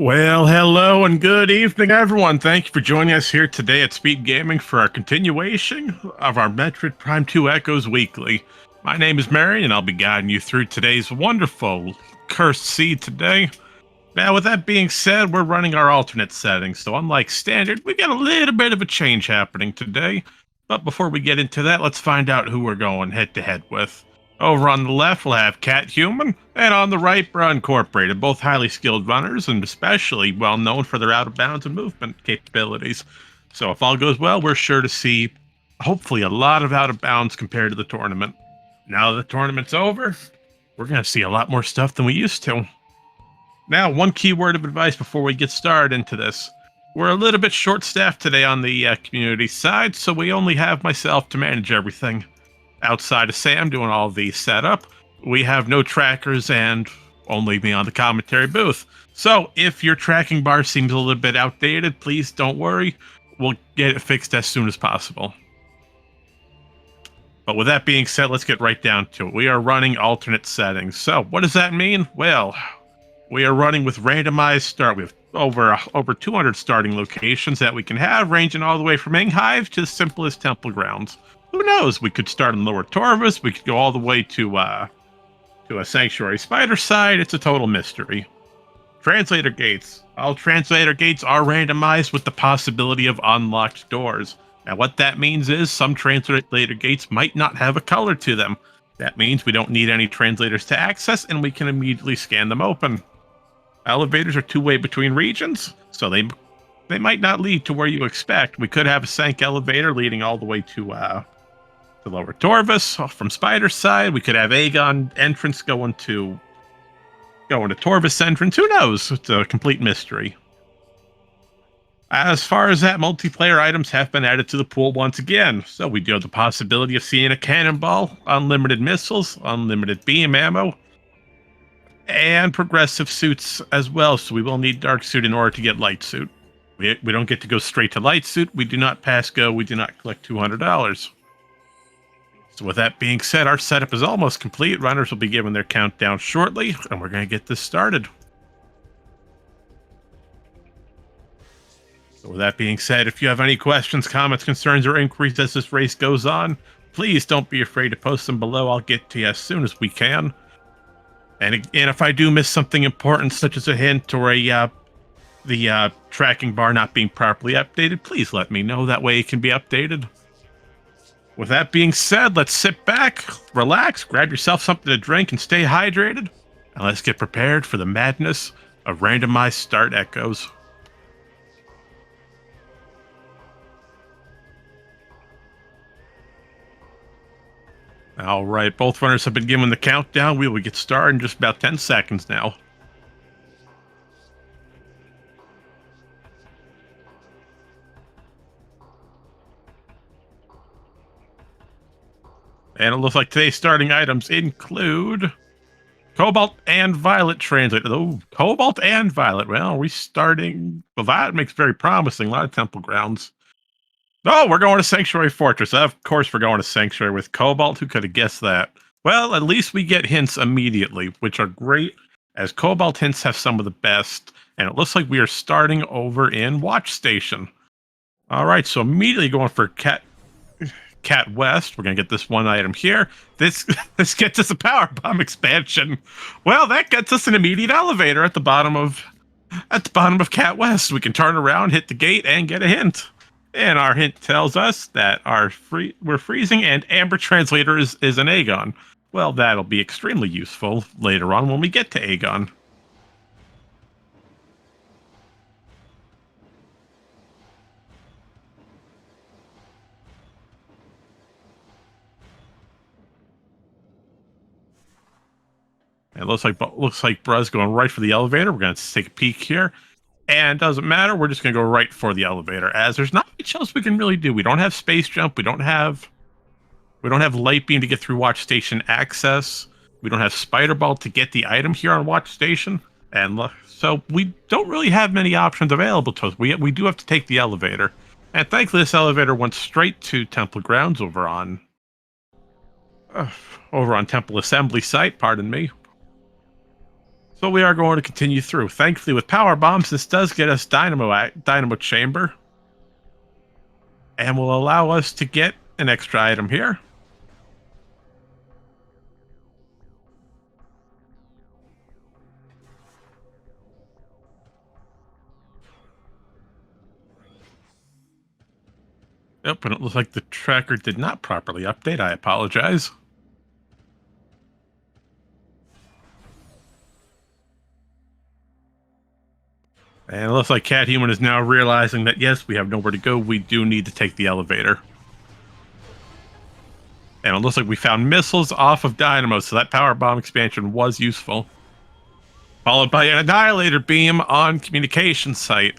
Well, hello and good evening, everyone. Thank you for joining us here today at SpeedGaming for our continuation of our Metroid Prime 2 Echoes Weekly. My name is Mary, and I'll be guiding you through today's wonderful Cursed Seed today. Now, with that being said, we're running our alternate settings, so unlike standard, we got a little bit of a change happening today. But before we get into that, let's find out who we're going head-to-head with. Over on the left, we'll have Cat Human, and on the right, Bra Incorporated, both highly skilled runners and especially well known for their out-of-bounds and movement capabilities. So if all goes well, we're sure to see, hopefully, a lot of out-of-bounds compared to the tournament. Now that the tournament's over, we're going to see a lot more stuff than we used to. Now, one key word of advice before we get started into this. We're a little bit short-staffed today on the community side, so we only have myself to manage everything. Outside of Sam doing all the setup, we have no trackers and only me on the commentary booth. So if your tracking bar seems a little bit outdated, please don't worry. We'll get it fixed as soon as possible. But with that being said, let's get right down to it. We are running alternate settings. So what does that mean? Well, we are running with randomized start. We have over 200 starting locations that we can have, ranging all the way from Inghive to the simplest temple grounds. Who knows? We could start in Lower Torvus. We could go all the way to a Sanctuary Spider side. It's a total mystery. Translator gates. All translator gates are randomized with the possibility of unlocked doors. Now, what that means is some translator gates might not have a color to them. That means we don't need any translators to access, and we can immediately scan them open. Elevators are two-way between regions, so they might not lead to where you expect. We could have a Sank elevator leading all the way to Lower Torvus from Spider's side. We could have Aegon entrance going to Torvus entrance. Who knows? It's a complete mystery. As far as that, multiplayer items have been added to the pool once again. So we do have the possibility of seeing a cannonball, unlimited missiles, unlimited beam ammo, and progressive suits as well. So we will need dark suit in order to get light suit. We don't get to go straight to light suit. We do not pass go. We do not collect $200. So with that being said, our setup is almost complete. Runners will be given their countdown shortly, and we're going to get this started. So with that being said, if you have any questions, comments, concerns, or inquiries as this race goes on, please don't be afraid to post them below. I'll get to you as soon as we can. And if I do miss something important, such as a hint or the tracking bar not being properly updated, please let me know. That way it can be updated. With that being said, let's sit back, relax, grab yourself something to drink, and stay hydrated. And let's get prepared for the madness of randomized start echoes. All right, both runners have been given the countdown. We will get started in just about 10 seconds now. And it looks like today's starting items include Cobalt and Violet translated. Oh, Cobalt and Violet. Well, are we starting? Well, that makes very promising. A lot of temple grounds. Oh, we're going to Sanctuary Fortress. Of course, we're going to Sanctuary with Cobalt. Who could have guessed that? Well, at least we get hints immediately, which are great, as Cobalt hints have some of the best. And it looks like we are starting over in Watch Station. All right, so immediately going for Cat West. We're going to get this one item here. This gets us a power bomb expansion. Well, that gets us an immediate elevator at the bottom of Cat West. We can turn around, hit the gate, and get a hint. And our hint tells us that we're freezing, and Amber Translator is an Aegon. Well, that'll be extremely useful later on when we get to Aegon. It looks like Bruh's going right for the elevator. We're going to take a peek here. And doesn't matter. We're just going to go right for the elevator, as there's not much else we can really do. We don't have space jump. We don't have light beam to get through Watch Station access. We don't have Spider Ball to get the item here on Watch Station. And so we don't really have many options available to us. We do have to take the elevator. And thankfully, this elevator went straight to Temple Grounds over on Temple Assembly site, pardon me. So we are going to continue through. Thankfully, with power bombs, this does get us dynamo chamber, and will allow us to get an extra item here. Yep, and it looks like the tracker did not properly update. I apologize. And it looks like Cat Human is now realizing that, yes, we have nowhere to go. We do need to take the elevator. And it looks like we found missiles off of Dynamo, so that power bomb expansion was useful. Followed by an Annihilator Beam on communication site.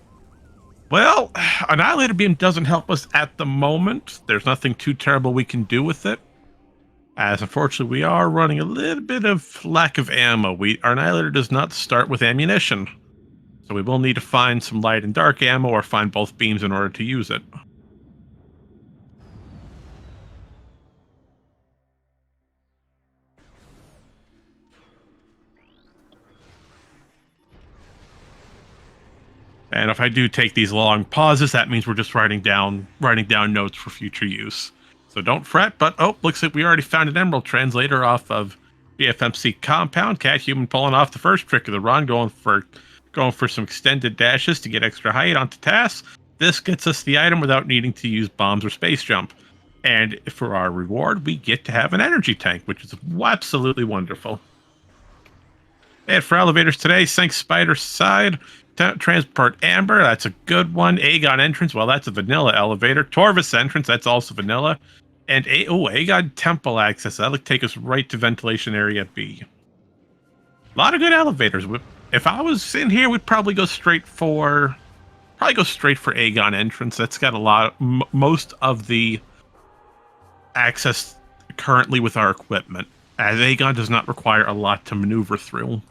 Well, Annihilator Beam doesn't help us at the moment. There's nothing too terrible we can do with it. As unfortunately, we are running a little bit of lack of ammo. Our Annihilator does not start with ammunition. So we will need to find some light and dark ammo or find both beams in order to use it. And if I do take these long pauses, that means we're just writing down notes for future use. So don't fret, but looks like we already found an Emerald Translator off of BFMC Compound. Cat Human pulling off the first trick of the run, going for some extended dashes to get extra height onto tasks. This gets us the item without needing to use bombs or space jump. And for our reward, we get to have an energy tank, which is absolutely wonderful. And for elevators today, Sync Spider Side, Transport Amber, that's a good one. Aegon Entrance, well, that's a vanilla elevator. Torvis Entrance, that's also vanilla. And Aegon Temple Access, that'll take us right to Ventilation Area B. A lot of good elevators. If I was in here, we'd probably go straight for Aegon Entrance. That's got most of the access currently with our equipment, as Aegon does not require a lot to maneuver through.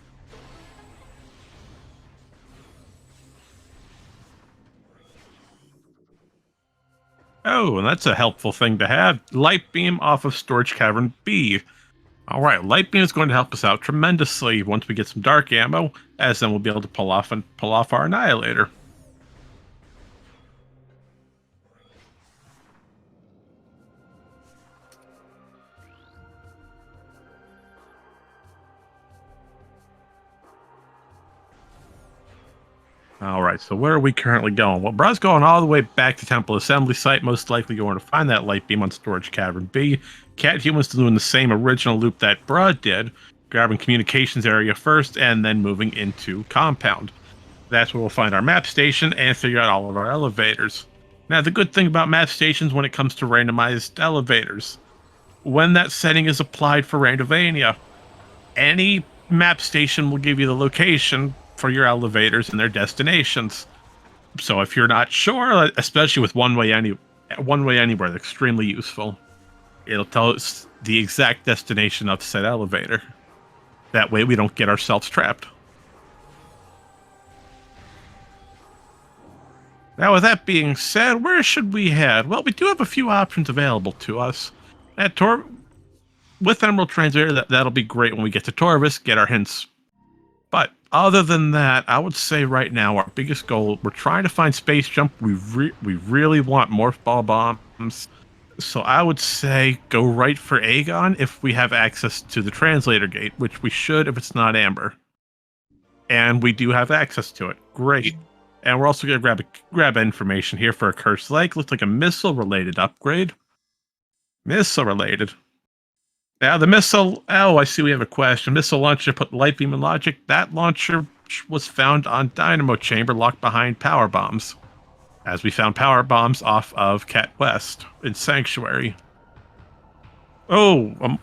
Oh, and that's a helpful thing to have. Light Beam off of Storage Cavern B. All right, Light Beam is going to help us out tremendously once we get some dark ammo, as then we'll be able to pull off our Annihilator. All right, so where are we currently going? Well, Bra's going all the way back to Temple Assembly Site, most likely going to find that Light Beam on Storage Cavern B. Cat Human's doing the same original loop that Bra did, grabbing Communications Area first and then moving into Compound. That's where we'll find our map station and figure out all of our elevators. Now, the good thing about map stations when it comes to randomized elevators, when that setting is applied for Randomania, any map station will give you the location for your elevators and their destinations. So if you're not sure, especially with one way anywhere, that's extremely useful. It'll tell us the exact destination of said elevator. That way we don't get ourselves trapped. Now, with that being said, where should we head? Well, we do have a few options available to us. With Emerald Translator, that'll be great when we get to Torvis, get our hints. But other than that, I would say right now our biggest goal, we're trying to find space jump. We really want morph ball bombs. So I would say go right for Aegon if we have access to the translator gate, which we should if it's not Amber. And we do have access to it. Great. And we're also going to grab information here for a Cursed Lake. Looks like a missile-related upgrade. Missile-related. Now, the missile... Oh, I see we have a question. Missile launcher put light beam in logic. That launcher was found on Dynamo Chamber locked behind power bombs, as we found power bombs off of Cat West in Sanctuary. Oh,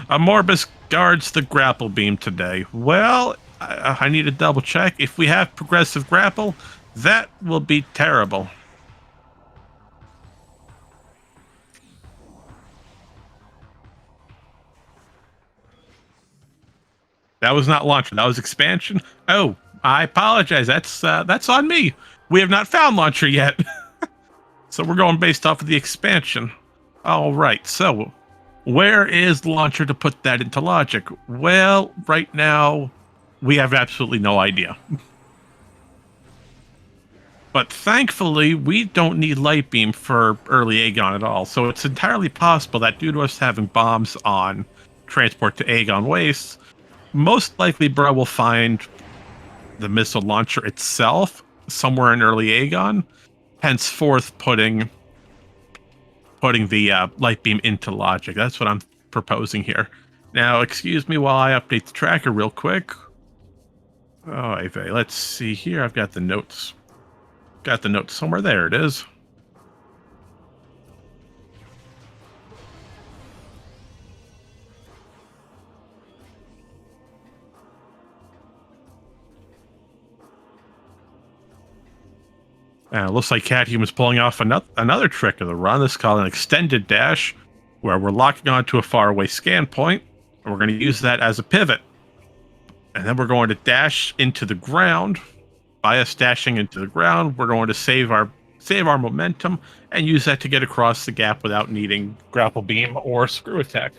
Amorbus guards the grapple beam today. Well, I need to double check. If we have progressive grapple, that will be terrible. That was not launcher. That was expansion. Oh, I apologize. That's on me. We have not found launcher yet. So we're going based off of the expansion. All right. So where is launcher to put that into logic? Well, right now We have absolutely no idea. But thankfully, we don't need light beam for early Aegon at all. So it's entirely possible that due to us having bombs on transport to Aegon Wastes, most likely Bro will find the missile launcher itself somewhere in early Aegon, henceforth putting the light beam into logic. That's what I'm proposing here. Now, excuse me while I update the tracker real quick. Oh, let's see here. I've got the notes. Got the notes somewhere. There it is. Looks like Cathuman's pulling off another trick of the run. This is called an extended dash, where we're locking onto a faraway scan point, and we're going to use that as a pivot. And then we're going to dash into the ground. By us dashing into the ground, we're going to save our momentum and use that to get across the gap without needing grapple beam or screw attack.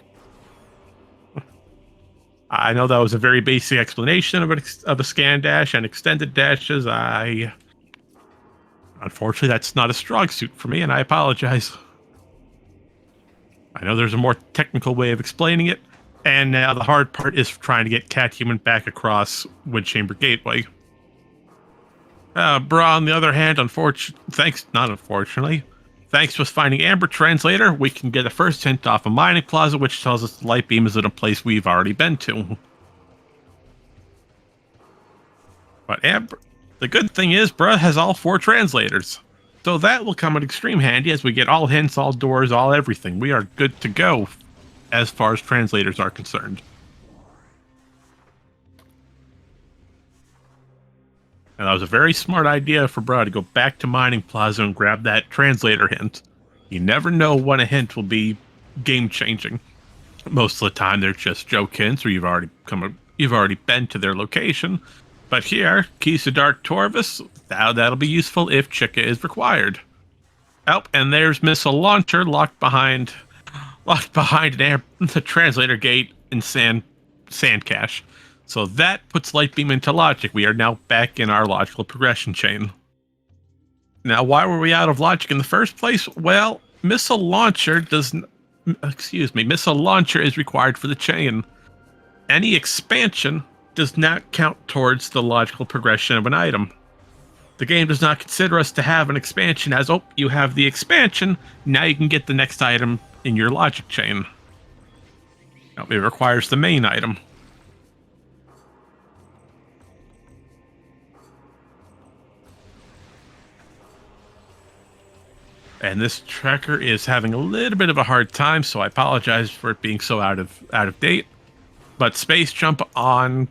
I know that was a very basic explanation of a scan dash and extended dashes. Unfortunately, that's not a strong suit for me, and I apologize. I know there's a more technical way of explaining it, and now the hard part is trying to get Cathuman back across Windchamber Gateway. Bra, on the other hand, thanks to us finding Amber Translator, we can get a first hint off a mining plaza, which tells us the light beam is in a place we've already been to. But the good thing is, Bra has all 4 translators. So that will come in extreme handy as we get all hints, all doors, all everything. We are good to go as far as translators are concerned. And that was a very smart idea for Bra to go back to Mining Plaza and grab that translator hint. You never know when a hint will be game-changing. Most of the time, they're just joke hints, or you've already been to their location. But here, keys to Dark Torvus, that'll be useful if Chica is required. Oh, and there's Missile Launcher locked behind the translator gate in Sand Cache. So that puts light beam into logic. We are now back in our logical progression chain. Now, why were we out of logic in the first place? Well, Missile Launcher is required for the chain. Any expansion does not count towards the logical progression of an item. The game does not consider us to have an expansion as, oh, you have the expansion, now you can get the next item in your logic chain. No, it requires the main item. And this tracker is having a little bit of a hard time, so I apologize for it being so out of date. But space jump on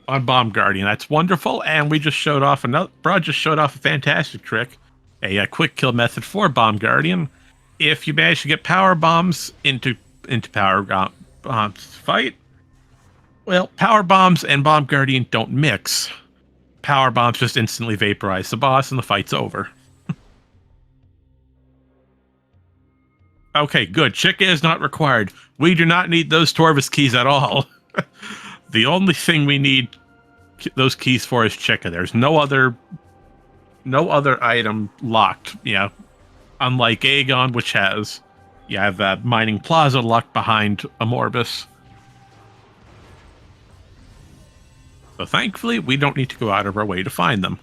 Bomb Guardian, that's wonderful, and we just showed off Brad just showed off a fantastic trick, a quick kill method for Bomb Guardian. If you manage to get power bombs into power bombs fight, well, power bombs and Bomb Guardian don't mix. Power bombs just instantly vaporize the boss, and the fight's over. Okay, good. Chica is not required. We do not need those Torvus keys at all. The only thing we need those keys for is Chica. There's no other item locked. Yeah, unlike Aegon, which you have that Mining Plaza locked behind Amorbus. So thankfully, we don't need to go out of our way to find them.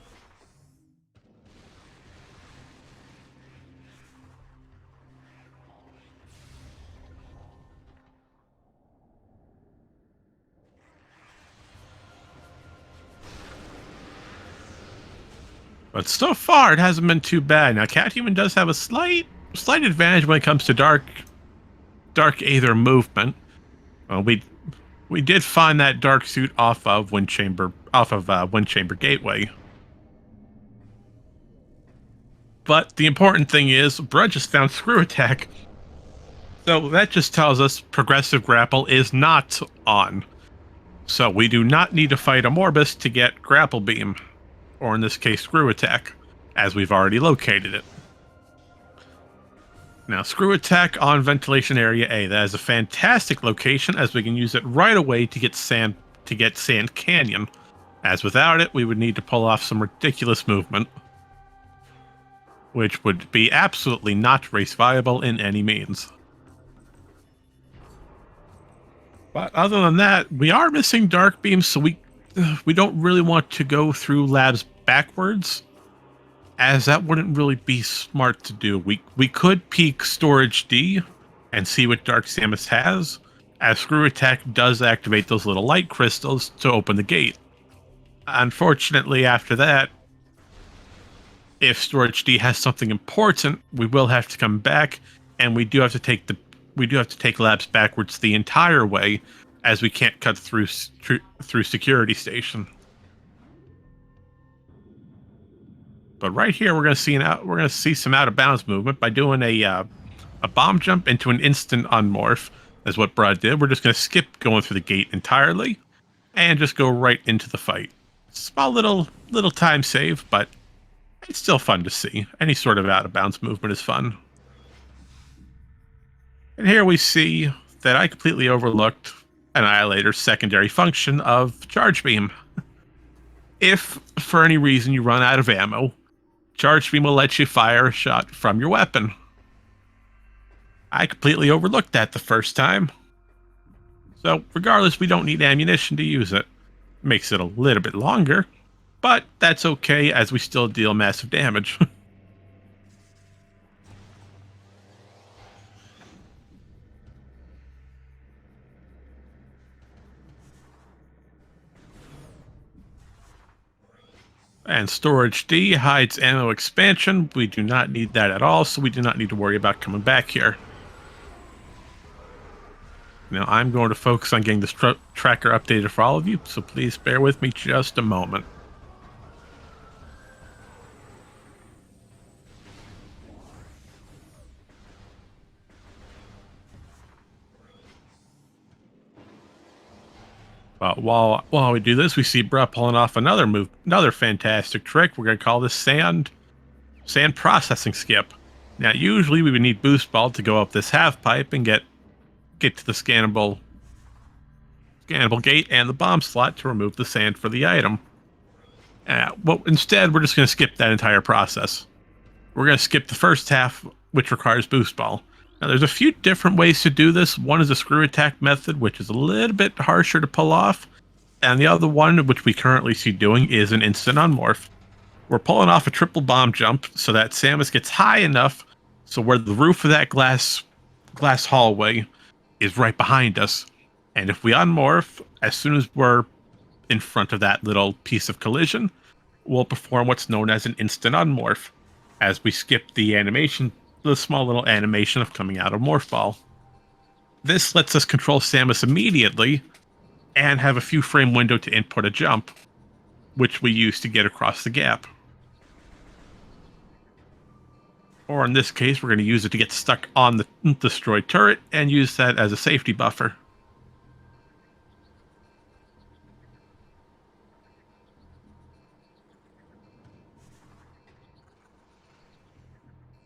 But so far, it hasn't been too bad. Now, Cathuman does have a slight advantage when it comes to Dark Aether movement. We did find that dark suit off of Windchamber Gateway. But the important thing is, Brad just found Screw Attack. So that just tells us Progressive Grapple is not on. So we do not need to fight Amorbus to get Grapple Beam. Or in this case, Screw Attack, as we've already located it. Now, Screw Attack on Ventilation Area A. That is a fantastic location, as we can use it right away to get Sand Canyon. as without it, we would need to pull off some ridiculous movement, which would be absolutely not race viable in any means. But other than that, we are missing dark beams, so we don't really want to go through labs backwards, as that wouldn't really be smart to do. We could peek storage D and see what Dark Samus has, as Screw Attack does activate those little light crystals to open the gate. Unfortunately, after that, if Storage D has something important, we will have to come back, and we do have to take labs backwards the entire way, as we can't cut through security station. But right here, we're going to see some out of bounds movement by doing a bomb jump into an instant unmorph, is what Brad did. We're just going to skip going through the gate entirely, and just go right into the fight. Small little time save, but it's still fun to see. Any sort of out of bounds movement is fun. And here we see that I completely overlooked Annihilator's secondary function of Charge Beam. If, for any reason, you run out of ammo, Charge Beam will let you fire a shot from your weapon. I completely overlooked that the first time. So, regardless, we don't need ammunition to use it. Makes it a little bit longer, but that's okay, as we still deal massive damage. And Storage D hides ammo expansion. We do not need that at all, so we do not need to worry about coming back here. Now, I'm going to focus on getting this tracker updated for all of you, so please bear with me just a moment. While we do this, we see Bruh pulling off another fantastic trick. We're going to call this sand processing skip. Now, usually we would need boost ball to go up this half pipe and get to the scannable gate and the bomb slot to remove the sand for the item. Well, instead, we're just going to skip that entire process. We're going to skip the first half, which requires boost ball. Now, there's a few different ways to do this. One is a screw attack method, which is a little bit harsher to pull off. And the other one, which we currently see doing, is an instant unmorph. We're pulling off a triple bomb jump so that Samus gets high enough so where the roof of that glass hallway is right behind us. And if we unmorph, as soon as we're in front of that little piece of collision, we'll perform what's known as an instant unmorph, as we skip the small little animation of coming out of Morph Ball. This lets us control Samus immediately and have a few frame window to input a jump, which we use to get across the gap. Or in this case, we're going to use it to get stuck on the destroyed turret and use that as a safety buffer.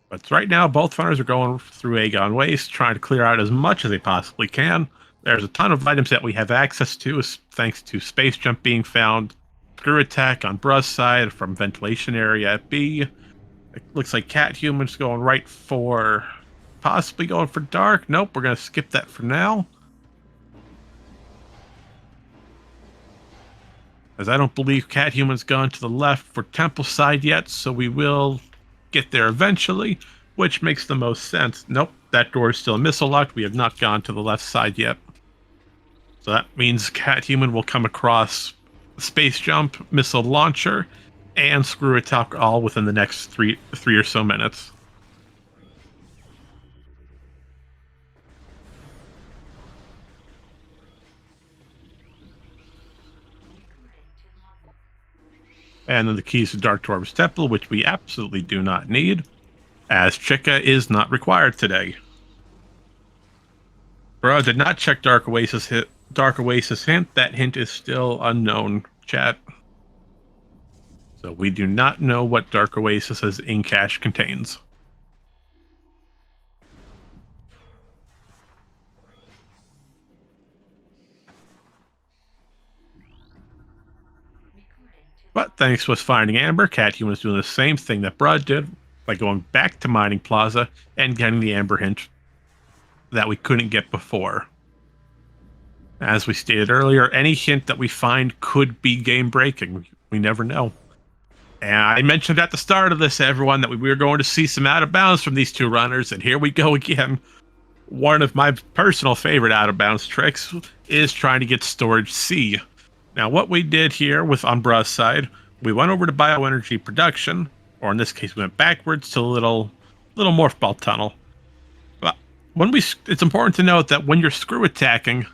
But right now, both runners are going through Aegon Waste, trying to clear out as much as they possibly can. There's a ton of items that we have access to, thanks to Space Jump being found, Screw Attack on Bruh's side from Ventilation Area at B. It looks like Cat Human's possibly going for Dark. Nope, we're going to skip that for now, as I don't believe Cat Human's gone to the left for Temple side yet, so we will get there eventually, which makes the most sense. Nope, that door is still missile locked. We have not gone to the left side yet. So that means Cat Human will come across Space Jump, Missile Launcher, and Screw Attack all within the next three or so minutes. And then the keys to Dark Dwarf's Temple, which we absolutely do not need, as Chica is not required today. Bro, did not check Dark Oasis hint. That hint is still unknown, chat. So we do not know what Dark Oasis's in cache contains. But thanks to us finding Amber, Cathuman was doing the same thing that Brud did by going back to Mining Plaza and getting the Amber hint that we couldn't get before. As we stated earlier, any hint that we find could be game breaking. We never know. And I mentioned at the start of this, everyone, that we were going to see some out of bounds from these two runners, and here we go again. One of my personal favorite out of bounds tricks is trying to get storage C. Now, what we did here with Umbra's side, we went over to bioenergy production, or in this case, we went backwards to a little morph ball tunnel. But it's important to note that when you're screw attacking,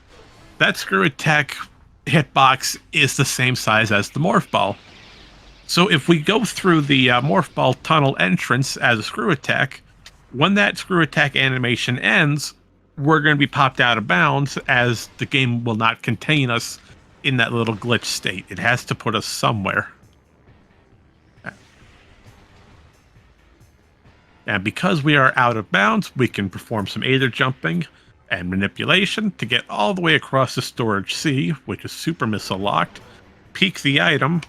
that screw attack hitbox is the same size as the morph ball. So if we go through the morph ball tunnel entrance as a screw attack, when that screw attack animation ends, we're going to be popped out of bounds, as the game will not contain us in that little glitch state. It has to put us somewhere. And because we are out of bounds, we can perform some Aether jumping and manipulation to get all the way across the storage C, which is super missile locked, peek the item,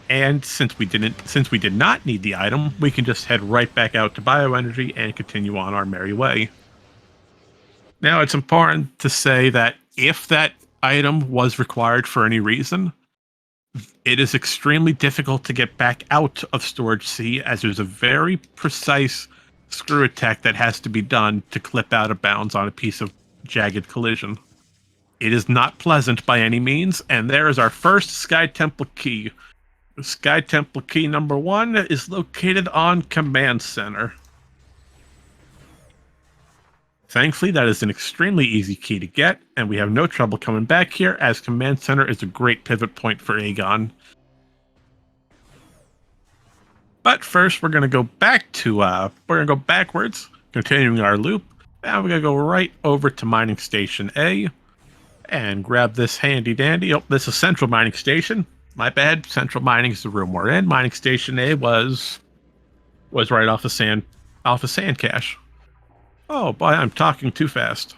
and since we did not need the item, we can just head right back out to bioenergy and continue on our merry way. Now, it's important to say that if that item was required for any reason, it is extremely difficult to get back out of storage C, as there's a very precise screw attack that has to be done to clip out of bounds on a piece of jagged collision. It is not pleasant by any means, and there is our first Sky Temple key. Sky Temple key number 1 is located on Command Center. Thankfully, that is an extremely easy key to get, and we have no trouble coming back here, as Command Center is a great pivot point for Aegon. But first, we're going to go back to, we're going to go backwards, continuing our loop, and we're going to go right over to Mining Station A, and grab this handy dandy. Oh, this is Central Mining Station. My bad. Central Mining is the room we're in. Mining Station A was right off the sand cache. Oh boy, I'm talking too fast.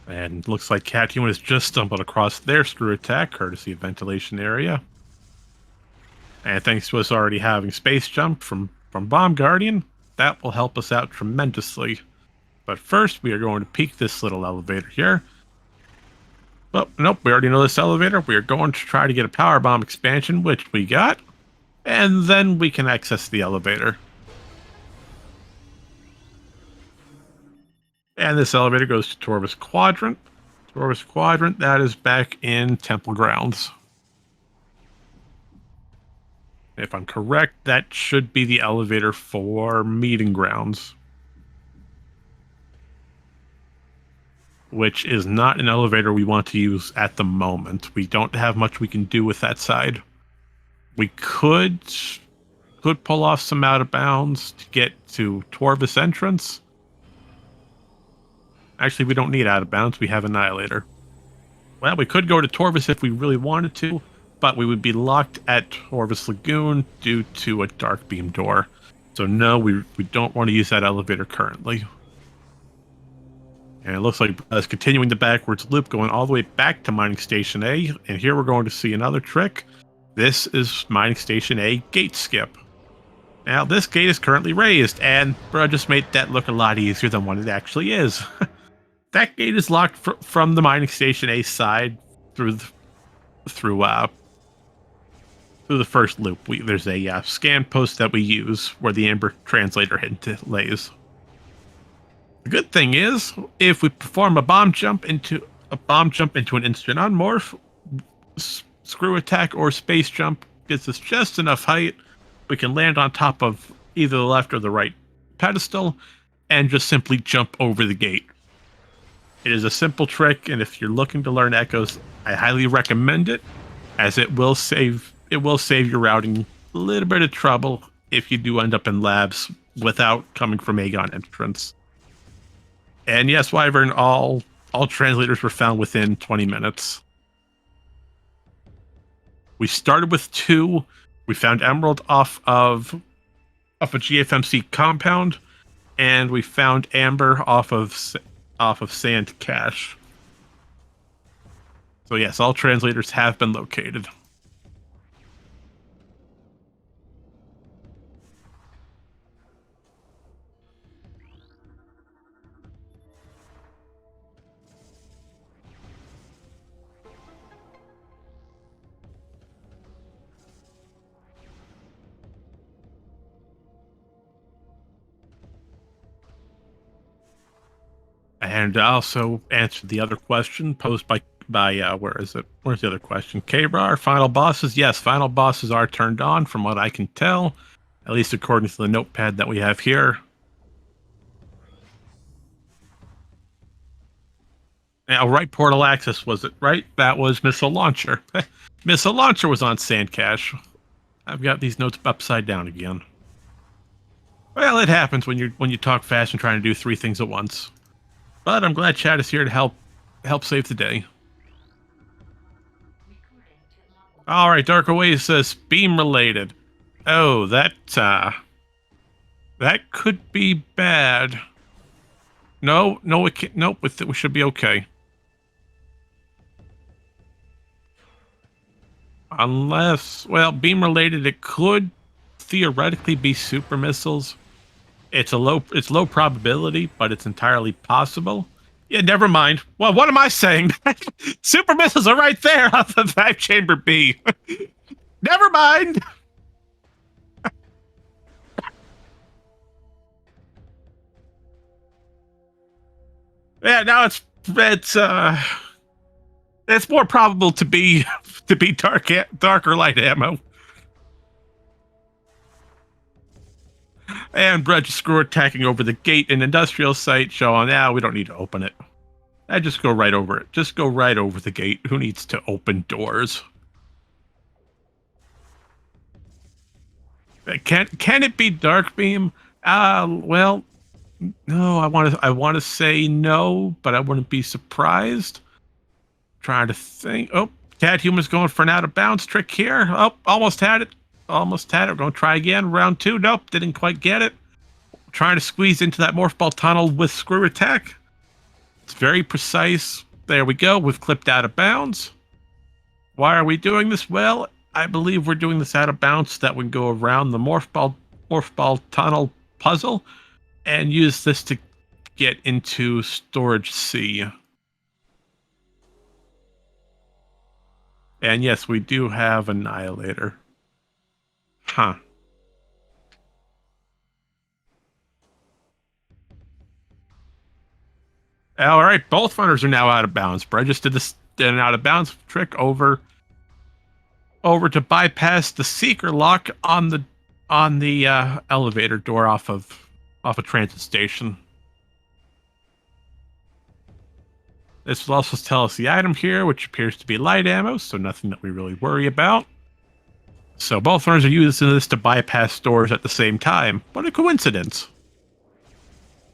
And looks like Cathuman has just stumbled across their screw attack, courtesy of ventilation area. And thanks to us already having space jump from Bomb Guardian, that will help us out tremendously. But first, we are going to peek this little elevator here. Well, nope, we already know this elevator. We are going to try to get a power bomb expansion, which we got. And then we can access the elevator. And this elevator goes to Torvus Quadrant. Torvus Quadrant, that is back in Temple Grounds. If I'm correct, that should be the elevator for Meeting Grounds. Which is not an elevator we want to use at the moment. We don't have much we can do with that side. We could pull off some out of bounds to get to Torvus entrance. Actually, we don't need out of bounds. We have Annihilator. Well, we could go to Torvus if we really wanted to, but we would be locked at Torvus Lagoon due to a dark beam door. So no, we don't want to use that elevator currently. And it looks like us continuing the backwards loop, going all the way back to Mining Station A. And here we're going to see another trick. This is Mining Station A gate skip. Now, this gate is currently raised, and bro just made that look a lot easier than what it actually is. That gate is locked from the Mining Station A side through the first loop. There's a scan post that we use where the Amber translator hint lays. The good thing is, if we perform a bomb jump into an instant unmorph, screw attack or space jump gives us just enough height, we can land on top of either the left or the right pedestal and just simply jump over the gate. It is a simple trick, and if you're looking to learn echoes, I highly recommend it, as it will save your routing a little bit of trouble if you do end up in labs without coming from Aegon entrance. And yes, Wyvern, all All translators were found within 20 minutes. We started with 2. We found emerald off of a GFMC compound, and we found amber off of sand cache. So yes, all translators have been located. And I also answered the other question posed by where is it? Where's the other question? K-Bar, final bosses. Yes, final bosses are turned on from what I can tell, at least according to the notepad that we have here. Now, right portal access, was it right? That was missile launcher. Missile launcher was on sand cache. I've got these notes upside down again. Well, it happens when you talk fast and trying to do 3 things at once. But I'm glad Chad is here to help save the day. All right, Dark Oasis, beam related. Oh, that could be bad. No, it can't. Nope, we should be okay. Unless, well, beam related, it could theoretically be super missiles. It's low probability, but it's entirely possible. Yeah, never mind. Well, what am I saying? Super missiles are right there off the 5-chamber B. Never mind. Yeah, now it's more probable to be dark or light ammo. And Brad Screw attacking over the gate in industrial site, showing, we don't need to open it. I just go right over it. Just go right over the gate. Who needs to open doors? Can it be Dark Beam? Well, no. I want to say no, but I wouldn't be surprised. Trying to think. Oh, Cat Human's going for an out of bounds trick here. Oh, almost had it. Almost had it. We're going to try again. Round 2. Nope, didn't quite get it. Trying to squeeze into that morph ball tunnel with screw attack. It's very precise. There we go. We've clipped out of bounds. Why are we doing this? Well, I believe we're doing this out of bounds so that we can go around the morph ball tunnel puzzle and use this to get into storage C. And yes, we do have Annihilator. Huh. All right, both runners are now out of bounds. Brad just did an out of bounds trick over to bypass the seeker lock on the elevator door off of a transit station. This will also tell us the item here, which appears to be light ammo, so nothing that we really worry about. So both runners are using this to bypass doors at the same time. What a coincidence.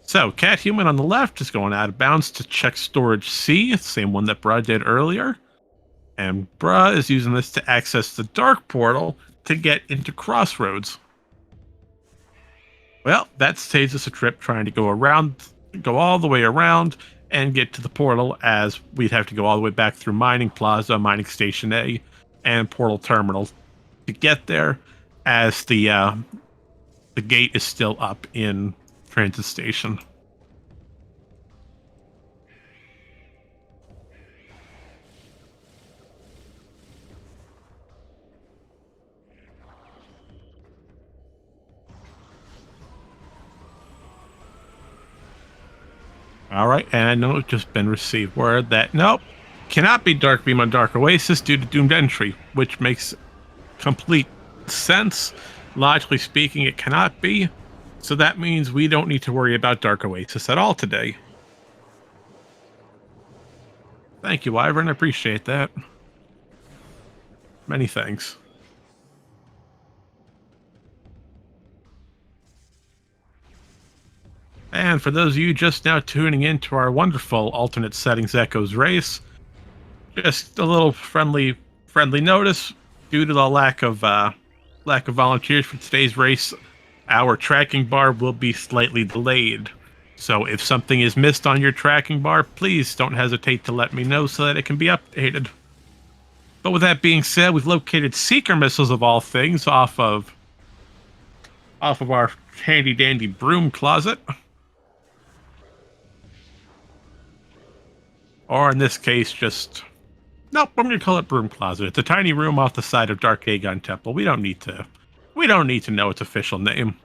So, Cat Human on the left is going out of bounds to check storage C, same one that Bruh did earlier. And Bruh is using this to access the dark portal to get into Crossroads. Well, that saves us a trip trying to go all the way around, and get to the portal, as we'd have to go all the way back through Mining Plaza, Mining Station A, and Portal Terminal to get there, as the gate is still up in Transit Station. All right, and I know it's just been received word that nope, cannot be Dark Beam on Dark Oasis due to doomed entry, which makes complete sense. Logically speaking, it cannot be. So that means we don't need to worry about Dark Oasis at all today. Thank you, Wyvern. I appreciate that. Many thanks. And for those of you just now tuning in to our wonderful alternate settings Echoes race, just a little friendly notice: due to the lack of volunteers for today's race, our tracking bar will be slightly delayed. So if something is missed on your tracking bar, please don't hesitate to let me know so that it can be updated. But with that being said, we've located seeker missiles of all things off of our handy dandy broom closet. Or in this case, just nope, I'm gonna call it broom closet. It's a tiny room off the side of Dark Aegon Temple. We don't need to know its official name.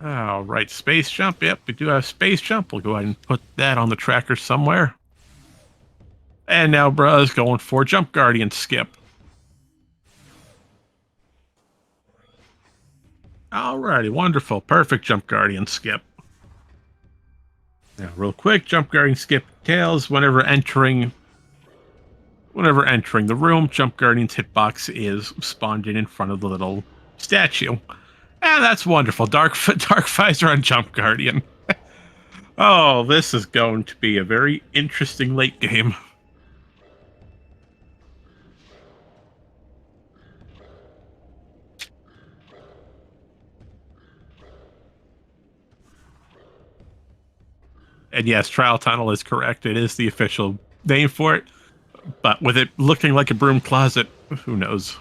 All right, space jump. Yep, we do have space jump. We'll go ahead and put that on the tracker somewhere. And now bruh's going for Jump Guardian skip. Alrighty, wonderful. Perfect Jump Guardian skip. Now, real quick, Jump Guardian skip details. Whenever entering the room, Jump Guardian's hitbox is spawned in front of the little statue. And that's wonderful. Dark Visor on Jump Guardian. Oh, this is going to be a very interesting late game. And yes, Trial Tunnel is correct. It is the official name for it. But with it looking like a broom closet, who knows?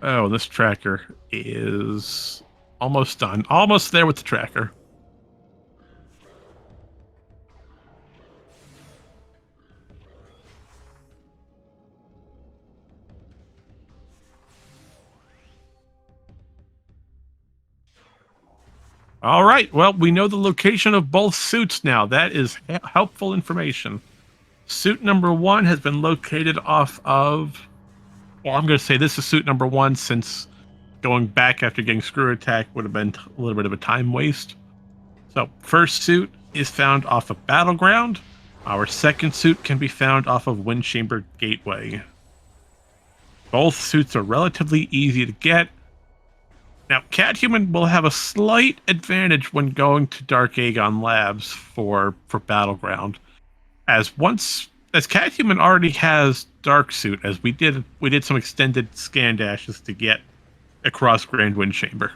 Oh, this tracker is almost done. Almost there with the tracker. All right. Well, we know the location of both suits now. That is helpful information. Suit number 1 has been located off of... Well, I'm going to say this is suit number 1 since going back after getting screw attack would have been a little bit of a time waste. So, first suit is found off of Battleground. Our second suit can be found off of Windchamber Gateway. Both suits are relatively easy to get. Now, Cathuman will have a slight advantage when going to Dark Aegon Labs for Battleground, as Cathuman already has Dark Suit, as we did some extended scan dashes to get across Grand Windchamber.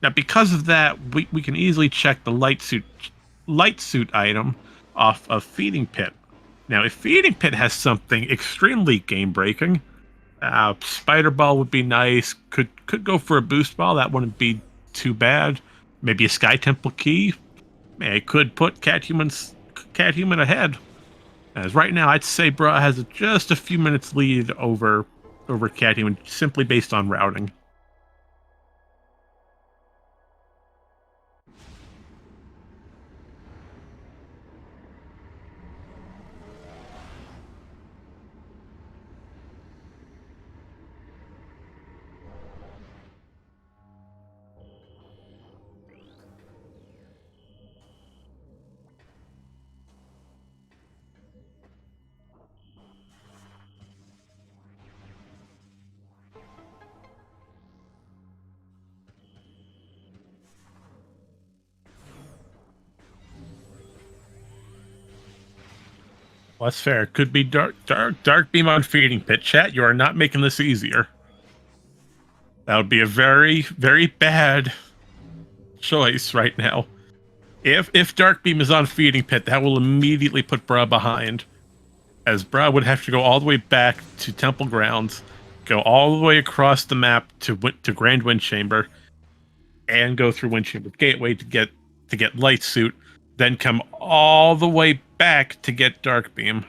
Now, because of that, we can easily check the light suit item off of Feeding Pit. Now, if Feeding Pit has something extremely game breaking, Spider Ball would be nice. Could go for a boost ball. That wouldn't be too bad. Maybe a Sky Temple key. It could put Cathuman ahead. As right now, I'd say Bruh has just a few minutes lead over Cathuman, simply based on routing. Well, that's fair. Could be dark beam on Feeding Pit. Chat, you are not making this easier. That would be a very, very bad choice right now. If Dark Beam is on Feeding Pit, that will immediately put Bruh behind, as Bruh would have to go all the way back to Temple Grounds, go all the way across the map to Grand Windchamber, and go through Windchamber Gateway to get Light Suit, then come all the way back to get Dark Beam.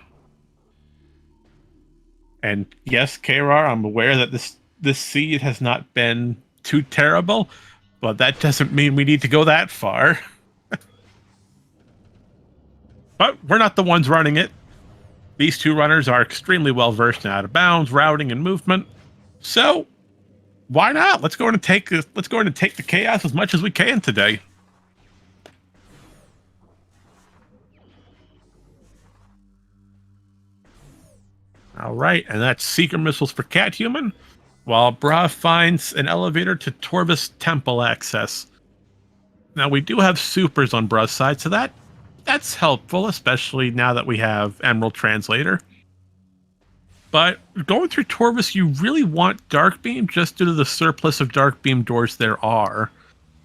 And yes, KR, I'm aware that this seed has not been too terrible, but that doesn't mean we need to go that far. But we're not the ones running it. These two runners are extremely well versed in out of bounds, routing, and movement. So why not? Let's go and take the chaos as much as we can today. All right, and that's secret missiles for Cat Human, while Bra finds an elevator to Torvis Temple access. Now, we do have supers on Bra's side, so that's helpful, especially now that we have Emerald Translator. But going through Torvis, you really want Dark Beam just due to the surplus of Dark Beam doors there are.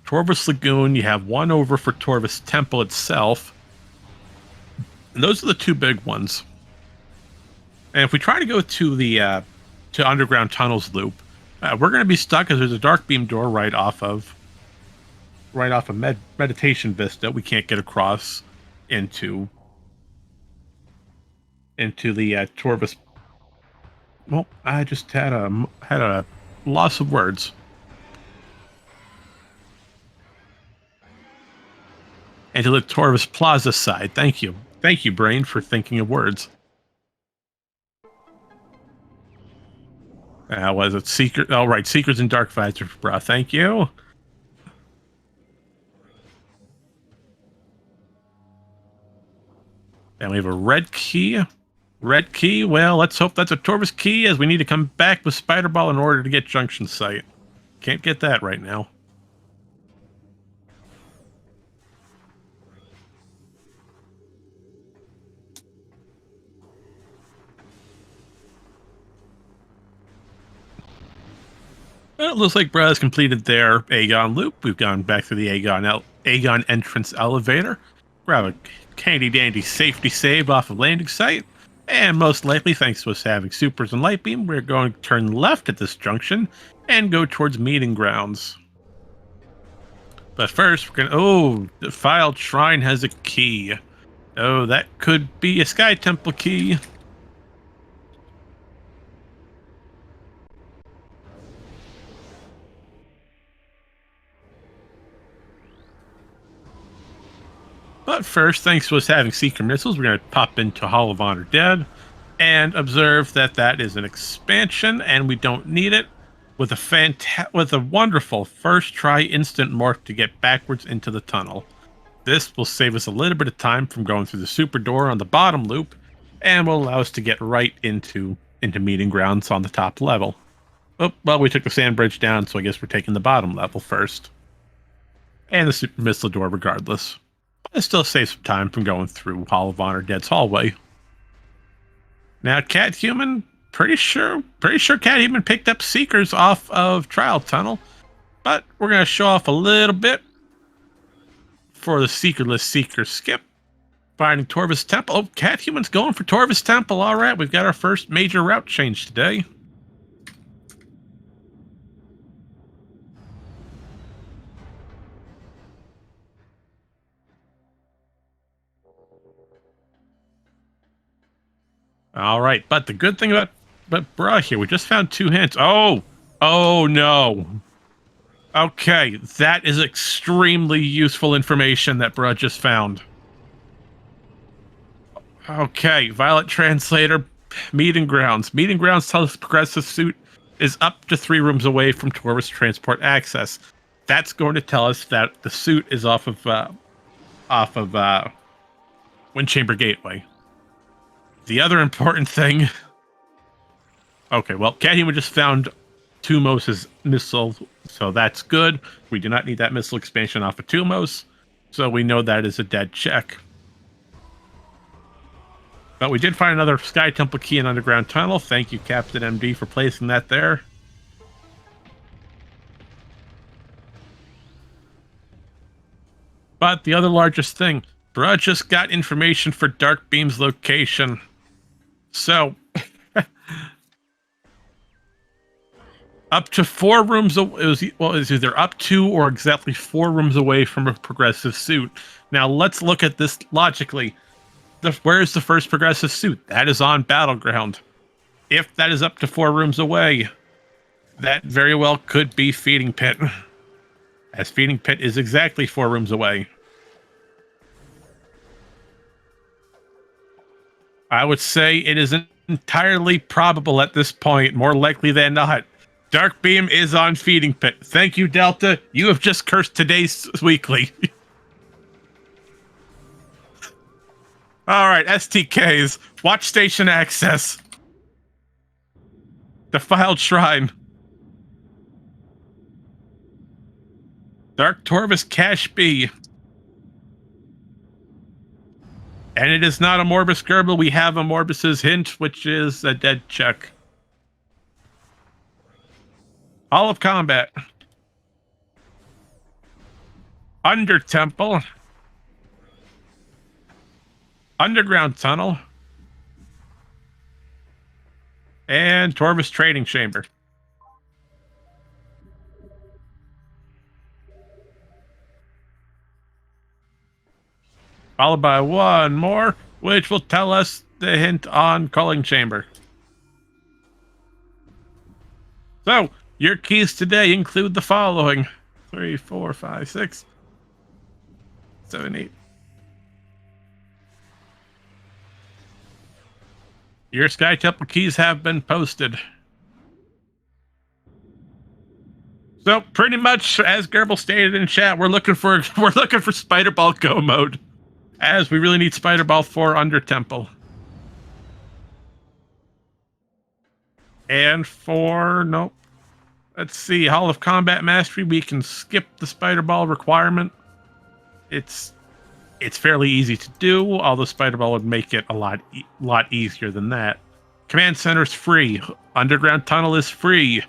Torvis Lagoon, you have one over for Torvis Temple itself. And those are the two big ones. And if we try to go to the to Underground Tunnels loop, we're going to be stuck because there's a Dark Beam door right off of Meditation Vista. We can't get across into the Torvis. Well, I just had a loss of words. And to the Torvis Plaza side. Thank you, brain, for thinking of words. Was it Secret? Oh, right, Secrets and Dark Visor for Bra. Thank you. And we have a red key. Red key, well, let's hope that's a Torvis key, as we need to come back with Spider Ball in order to get Junction Site. Can't get that right now. Well, it looks like Bra has completed their Aegon loop. We've gone back to the Aegon entrance elevator. Grab a handy-dandy safety save off of landing site. And most likely, thanks to us having supers and light beam, we're going to turn left at this junction and go towards meeting grounds. But first, we're going to... Oh, the Defiled Shrine has a key. Oh, that could be a Sky Temple key. But first, thanks to us having Secret Missiles, we're going to pop into Hall of Honor Dead and observe that that is an expansion and we don't need it, with a wonderful first try instant morph to get backwards into the tunnel. This will save us a little bit of time from going through the super door on the bottom loop and will allow us to get right into meeting grounds on the top level. Oh, well, we took the sand bridge down, so I guess we're taking the bottom level first. And the super missile door regardless. It still saves some time from going through Hall of Honor Dead's hallway. Now, Cat Human, pretty sure Cat Human picked up Seekers off of Trial Tunnel, but we're going to show off a little bit for the Seekerless Seeker skip. Finding Torvis Temple. Oh, Cat Human's going for Torvis Temple. All right, we've got our first major route change today. All right, but the good thing about Bra here, we just found two hints. Oh no. Okay, that is extremely useful information that Bra just found. Okay, Violet Translator, Meeting Grounds. Meeting Grounds tells us Progressive Suit is up to 3 rooms away from Torvis Transport access. That's going to tell us that the suit is off of Windchamber Gateway. The other important thing... Okay, well, Cat Human just found Tumos' missile, so that's good. We do not need that missile expansion off of Tumos, so we know that is a dead check. But we did find another Sky Temple key in Underground Tunnel. Thank you, Captain MD, for placing that there. But the other largest thing, Bra just got information for Dark Beam's location. So, up to 4 rooms away, it was either up to or exactly 4 rooms away from a progressive suit. Now, let's look at this logically. Where is the first progressive suit? That is on Battleground. If that is up to 4 rooms away, that very well could be Feeding Pit, as Feeding Pit is exactly 4 rooms away. I would say it is entirely probable at this point, more likely than not. Dark Beam is on Feeding Pit. Thank you, Delta. You have just cursed today's weekly. All right, STKs. Watch station access. Defiled Shrine. Dark Torvus Cache B. And it is not a Morbus Gerbil. We have a Morbus's Hint, which is a dead check. Hall of Combat. Under Temple. Underground Tunnel. And Torvus Trading Chamber. Followed by one more, which will tell us the hint on Culling Chamber. So, your keys today include the following. 3, 4, 5, 6, 7, 8. Your Sky Temple keys have been posted. So pretty much, as Gerbil stated in chat, we're looking for Spider Ball Go mode, as we really need Spider Ball for Under Temple. And for nope. Let's see, Hall of Combat Mastery, we can skip the Spider Ball requirement. It's fairly easy to do, although Spider Ball would make it a lot easier than that. Command Center's free. Underground Tunnel is free.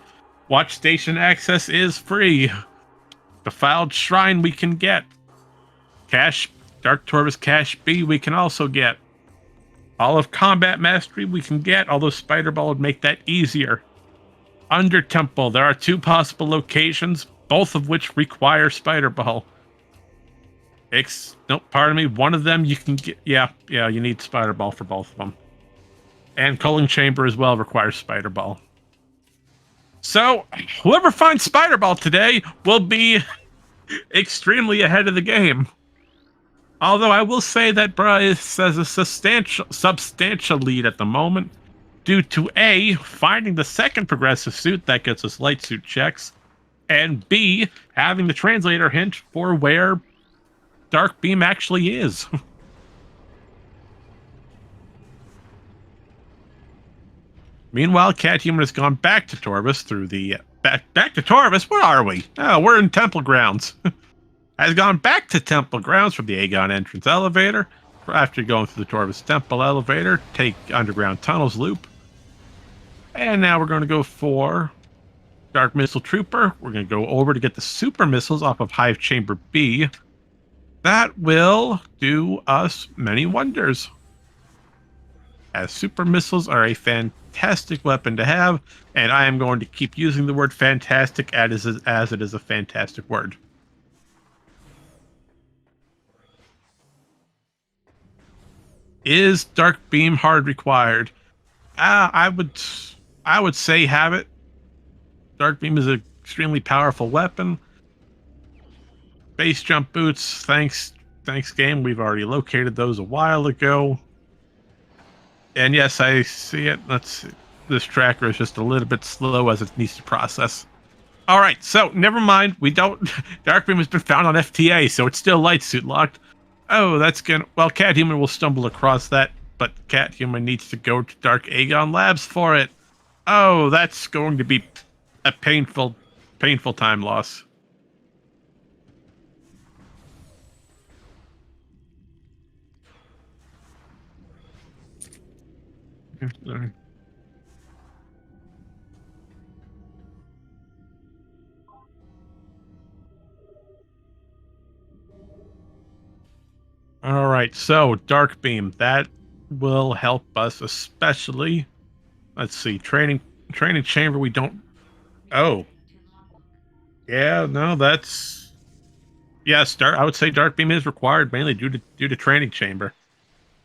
Watch Station access is free. Defiled Shrine we can get. Dark Torvus Cache B we can also get. All of Combat Mastery we can get, although Spider Ball would make that easier. Under Temple, there are 2 possible locations, both of which require Spider Ball. Nope, pardon me. One of them you can get. Yeah, you need Spider Ball for both of them. And Culling Chamber as well requires Spider Ball. So, whoever finds Spider Ball today will be extremely ahead of the game. Although I will say that Bryce has a substantial lead at the moment, due to A, finding the second progressive suit that gets us light suit checks, and B, having the translator hint for where Dark Beam actually is. Meanwhile, Cathuman has gone back to Torvus through the back to Torvus. Where are we? Oh, we're in Temple Grounds. Has gone back to Temple Grounds from the Aegon entrance elevator. After going through the Torvus Temple elevator, take Underground Tunnels loop. And now we're going to go for Dark Missile Trooper. We're going to go over to get the super missiles off of Hive Chamber B. That will do us many wonders, as super missiles are a fantastic weapon to have, and I am going to keep using the word fantastic as it is a fantastic word. Is Dark Beam hard required? I would say have it. Dark Beam is an extremely powerful weapon. Base jump boots, thanks game. We've already located those a while ago. And yes, I see it. Let's see. This tracker is just a little bit slow as it needs to process. All right, so never mind. We don't. Dark Beam has been found on FTA, so it's still light suit locked. Oh, that's gonna. Well, Cathuman will stumble across that, but Cathuman needs to go to Dark Aegon Labs for it. Oh, that's going to be a painful time loss. Sorry. All right, so Dark Beam, that will help us especially. Let's see, training chamber. We don't. Oh, yeah, no, that's yes. I would say Dark Beam is required mainly due to training chamber.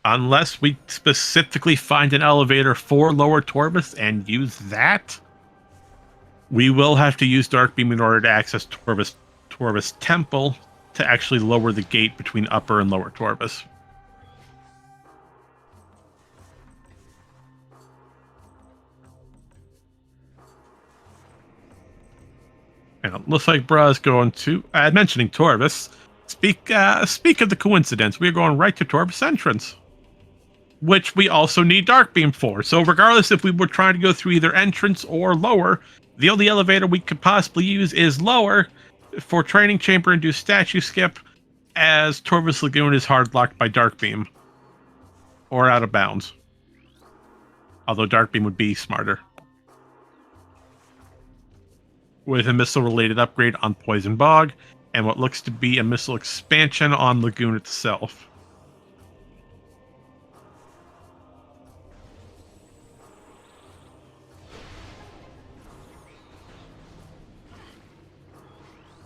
Unless we specifically find an elevator for Lower Torvus and use that, we will have to use Dark Beam in order to access Torvus Temple to actually lower the gate between Upper and Lower Torvus. And it looks like Bra's going to, mentioning Torvus, speak of the coincidence, we're going right to Torvus entrance. which we also need Dark Beam for. So regardless if we were trying to go through either entrance or lower, the only elevator we could possibly use is lower for Training Chamber and do Statue Skip, as Torvus Lagoon is hard locked by Dark Beam or out of bounds. Although Dark Beam would be smarter. With a missile-related upgrade on Poison Bog, and what looks to be a missile expansion on Lagoon itself.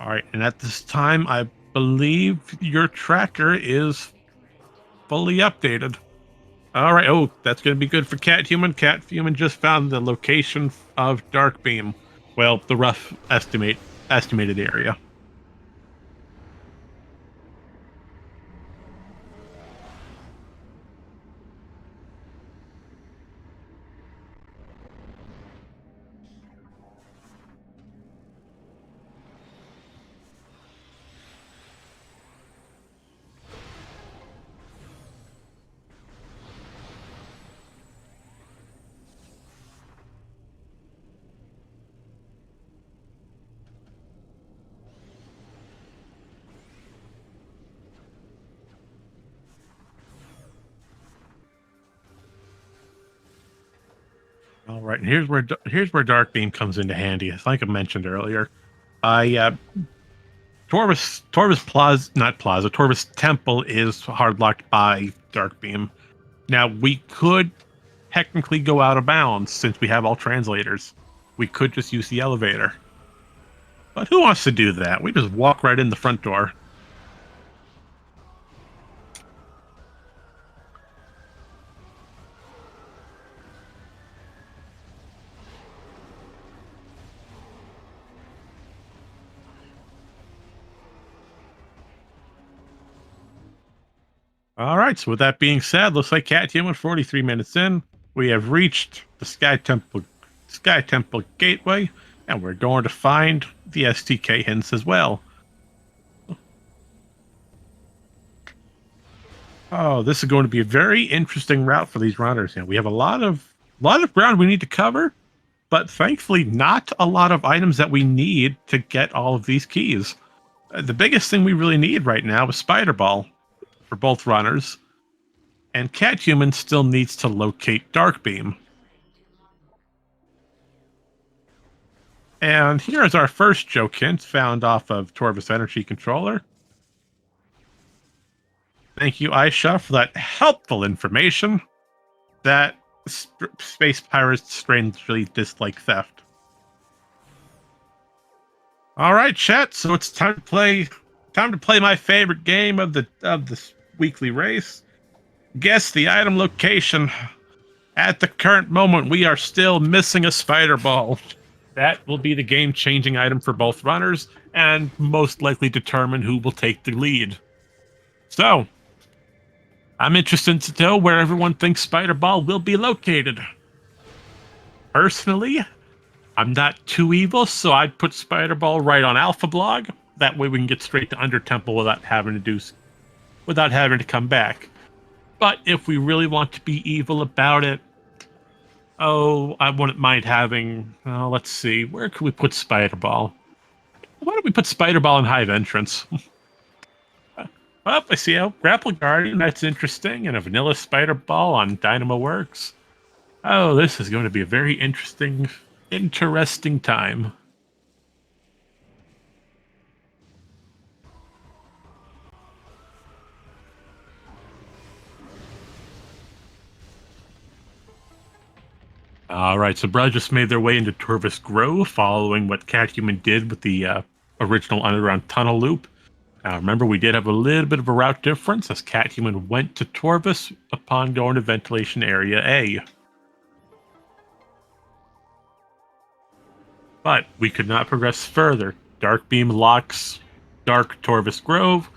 Alright, and at this time, I believe your tracker is fully updated. Alright, oh, that's going to be good for Cat Human. Cat Human just found the location of Dark Beam. Well, the rough estimated area. All right, and here's where Dark Beam comes into handy. Like I mentioned earlier, Torvus Plaza, not Plaza, Torvus Temple is hard locked by Dark Beam. Now we could technically go out of bounds since we have all translators. We could just use the elevator, but who wants to do that? We just walk right in the front door. All right, so with that being said, looks like Cat Human 43 minutes in. We have reached the Sky Temple Gateway, and we're going to find the STK hints as well. Oh, this is going to be a very interesting route for these runners. You know, we have a lot of ground we need to cover, but thankfully not a lot of items that we need to get all of these keys. The biggest thing we really need right now is Spider Ball for both runners, and Cat Human still needs to locate Dark Beam. And here's our first joke hint found off of Torvus Energy Controller. Thank you, Aisha, for that helpful information that space pirates strangely dislike theft. All right, chat. So it's time to play my favorite game of this weekly race. Guess the item location. At the current moment, we are still missing a spider ball. That will be the game-changing item for both runners, and most likely determine who will take the lead. So, I'm interested to know where everyone thinks Spider Ball will be located. Personally, I'm not too evil, so I'd put Spider Ball right on Alpha Blog. That way we can get straight to Under Temple without having to come back. But if we really want to be evil about it, I wouldn't mind having. Let's see, where could we put Spider Ball? Why don't we put Spider Ball in Hive Entrance? Well, I see a Grapple Guardian, that's interesting, and a Vanilla Spider Ball on Dynamo Works. Oh, this is going to be a very interesting time. Alright, so Brad just made their way into Torvus Grove, following what Cat Human did with the original underground tunnel loop. Remember, we did have a little bit of a route difference as Cat Human went to Torvus upon going to Ventilation Area A. But we could not progress further. Dark Beam locks Dark Torvus Grove,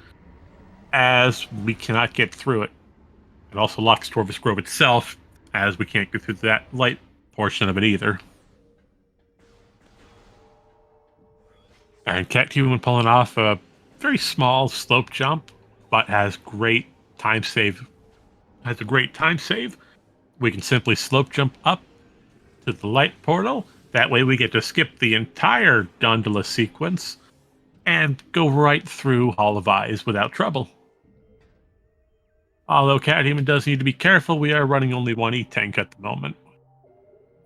as we cannot get through it. It also locks Torvus Grove itself, as we can't get through that light portion of it either. And Cat Human pulling off a very small slope jump, but has great time save has a great time save. We can simply slope jump up to the light portal. That way we get to skip the entire gondola sequence and go right through Hall of Eyes without trouble. Although Cathuman does need to be careful, we are running only one E-Tank at the moment.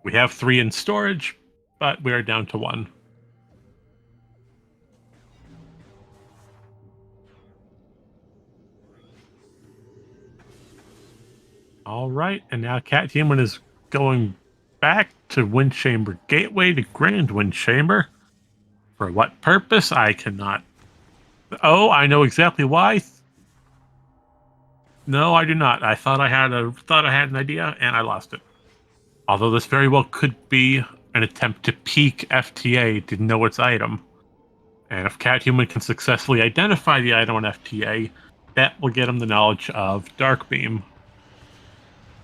We have 3 in storage, but we are down to 1. Alright, and now Cathuman is going back to Wind Chamber Gateway to Grand Wind Chamber. For what purpose? I cannot... Oh, I know exactly why. No, I do not. I thought I had an idea, and I lost it. Although this very well could be an attempt to peek FTA to know its item. And if Cathuman can successfully identify the item on FTA, that will get him the knowledge of Dark Beam.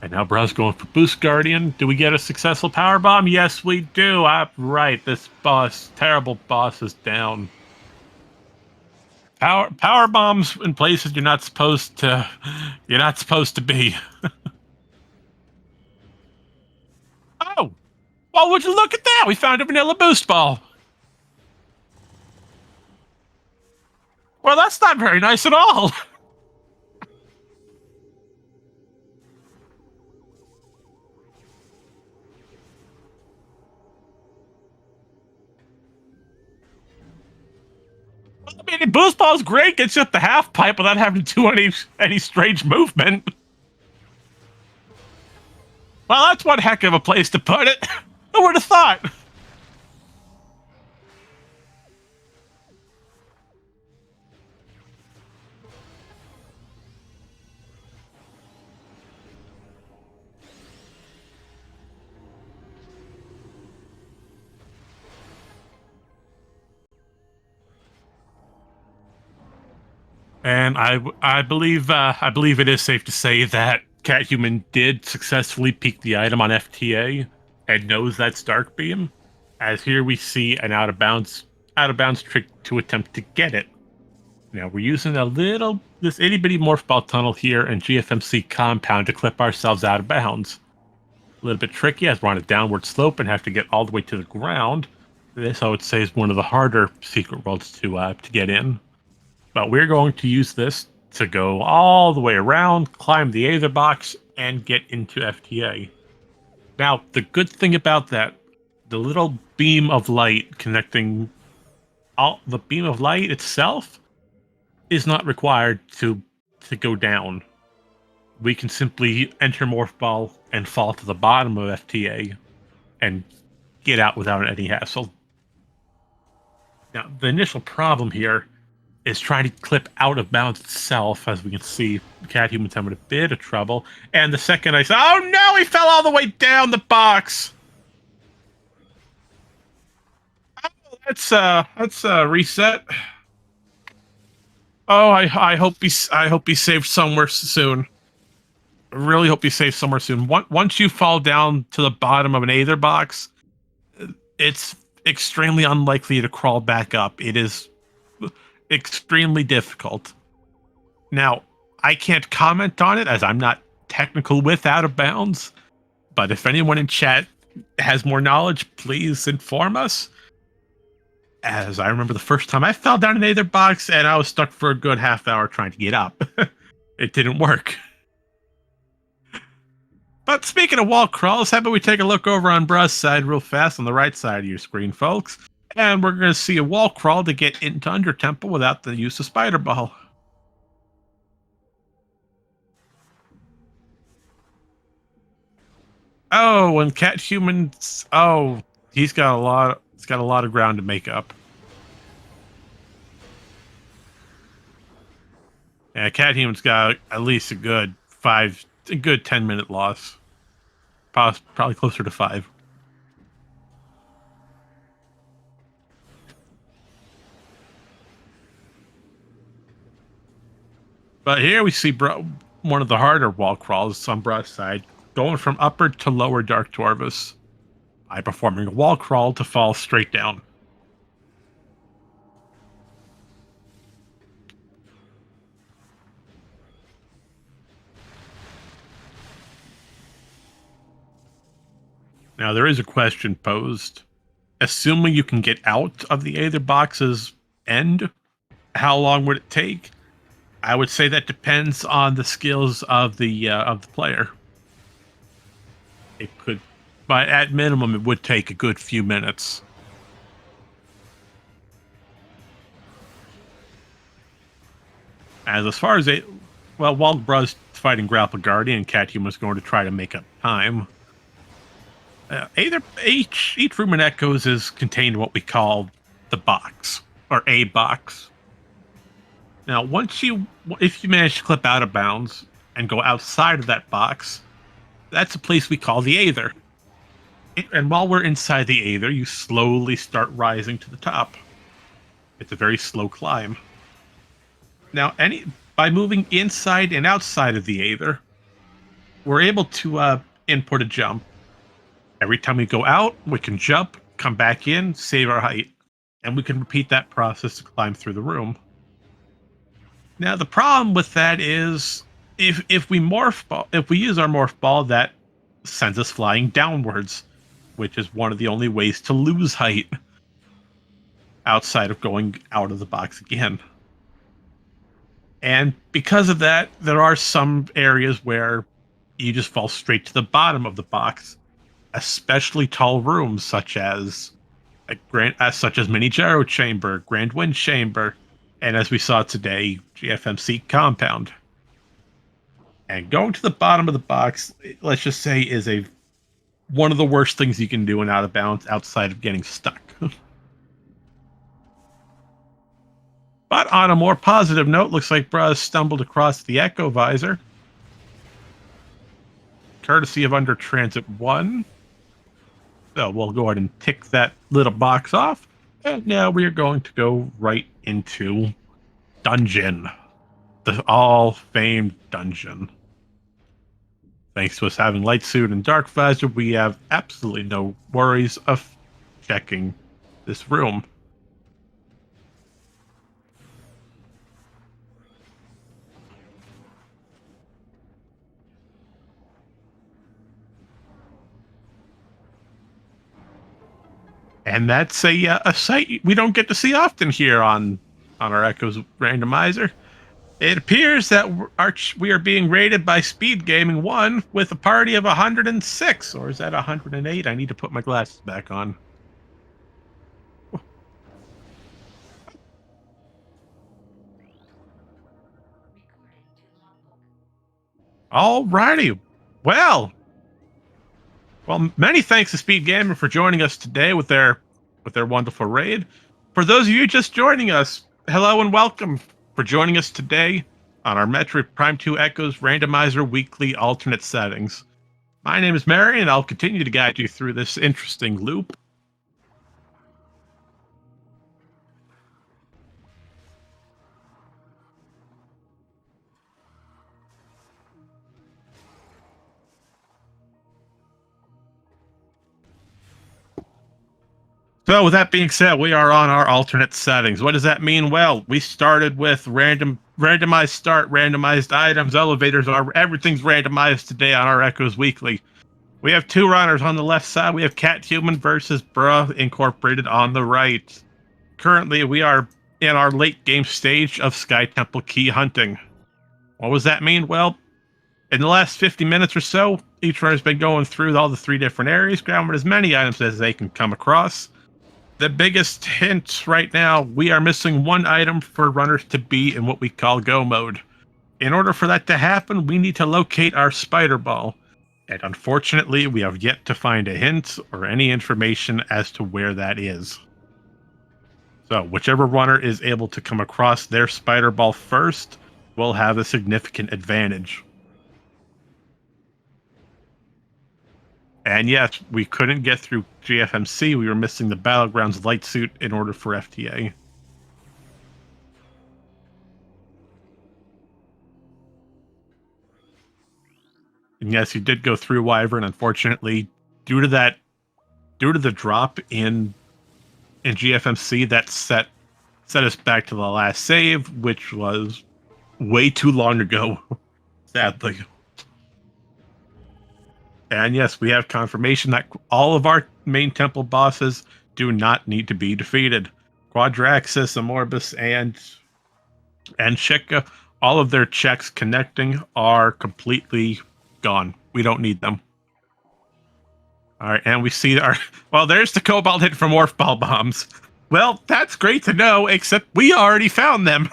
And now Brow's going for Boost Guardian. Do we get a successful Power Bomb? Yes, we do. Right, this terrible boss is down. Power bombs in places you're not supposed to be. Oh, well, would you look at that? We found a vanilla boost ball. Well, that's not very nice at all. I mean, the boost ball's great. Gets you up the half pipe without having to do any strange movement. Well, that's one heck of a place to put it. Who would have thought? And I believe it is safe to say that Cathuman did successfully peek the item on FTA and knows that's Dark Beam, as here we see an out of bounds trick to attempt to get it. Now we're using this itty bitty morph ball tunnel here and GFMC compound to clip ourselves out of bounds. A little bit tricky as we're on a downward slope and have to get all the way to the ground. This I would say is one of the harder secret worlds to get in. But we're going to use this to go all the way around, climb the Aether box, and get into FTA. Now, the good thing about that, the little beam of light connecting the beam of light itself is not required to go down. We can simply enter Morph Ball and fall to the bottom of FTA and get out without any hassle. Now, the initial problem here is trying to clip out of bounds itself. As we can see, Cathuman's having a bit of trouble. And the second I said, oh no, he fell all the way down the box. Oh, let's reset. Oh, I hope he's saved somewhere soon. I really hope he's saved somewhere soon. Once you fall down to the bottom of an Aether box, it's extremely unlikely to crawl back up. It is extremely difficult. Now, I can't comment on it as I'm not technical with out of bounds, but if anyone in chat has more knowledge, please inform us. As I remember the first time I fell down an Aether box and I was stuck for a good half hour trying to get up. It didn't work. But speaking of wall crawls, how about we take a look over on Bruh's side real fast on the right side of your screen, folks. And we're going to see a wall crawl to get into Under Temple without the use of Spider Ball. Oh, and Cathuman's... Oh, he's got a lot of ground to make up. Yeah, Cathuman's got at least a good 10-minute loss. Probably closer to 5. But here we see one of the harder wall crawls on Bruh's side, going from upper to lower Dark Dwarvis by performing a wall crawl to fall straight down. Now, there is a question posed. Assuming you can get out of the Aether box's end, how long would it take? I would say that depends on the skills of the player. It could, but at minimum, it would take a good few minutes. As far as while Bruh's fighting Grapple Guardian, Cathuman's going to try to make up time. Either each room in Echoes is contained in what we call the box or a box. Now, if you manage to clip out of bounds and go outside of that box, that's a place we call the Aether. And while we're inside the Aether, you slowly start rising to the top. It's a very slow climb. Now, by moving inside and outside of the Aether, we're able to input a jump. Every time we go out, we can jump, come back in, save our height, and we can repeat that process to climb through the room. Now, the problem with that is if we use our morph ball, that sends us flying downwards, which is one of the only ways to lose height outside of going out of the box again. And because of that, there are some areas where you just fall straight to the bottom of the box, especially tall rooms such as Mini Gyro Chamber, Grand Wind Chamber, and as we saw today, GFMC Compound. And going to the bottom of the box, let's just say, is one of the worst things you can do in Out of Bounds outside of getting stuck. But on a more positive note, looks like Bruh stumbled across the Echo Visor, courtesy of Under Transit 1. So we'll go ahead and tick that little box off. And now we are going to go right into Dungeon. The all-famed Dungeon. Thanks to us having Light Suit and Dark Visor, we have absolutely no worries of checking this room. And that's a sight we don't get to see often here on our Echoes randomizer. It appears that we are being rated by SpeedGaming 1 with a party of 106, or is that 108? I need to put my glasses back on. Alrighty. Well, many thanks to SpeedGaming for joining us today with their wonderful raid. For those of you just joining us, hello and welcome for joining us today on our Metroid Prime 2 Echoes Randomizer Weekly Alternate Settings. My name is Mary, and I'll continue to guide you through this interesting loop. So with that being said, we are on our alternate settings. What does that mean? Well, we started with randomized start, randomized items, elevators, everything's randomized today on our Echoes Weekly. We have two runners on the left side. We have Cathuman versus Bruh Incorporated on the right. Currently, we are in our late game stage of Sky Temple key hunting. What does that mean? Well, in the last 50 minutes or so, each runner's been going through all the three different areas, grabbing as many items as they can come across. The biggest hint right now, we are missing one item for runners to be in what we call go mode. In order for that to happen, we need to locate our spider ball. And unfortunately, we have yet to find a hint or any information as to where that is. So whichever runner is able to come across their spider ball first will have a significant advantage. And yes, we couldn't get through GFMC. We were missing the Battlegrounds light suit in order for FTA. And yes, you did go through Wyvern. Unfortunately, due to the drop in GFMC, that set us back to the last save, which was way too long ago, sadly. And yes, we have confirmation that all of our main temple bosses do not need to be defeated. Quadraxis, Amorbus, and Shika, all of their checks connecting are completely gone. We don't need them. All right, and we see our... Well, there's the Cobalt hit from Morph Ball Bombs. Well, that's great to know, except we already found them.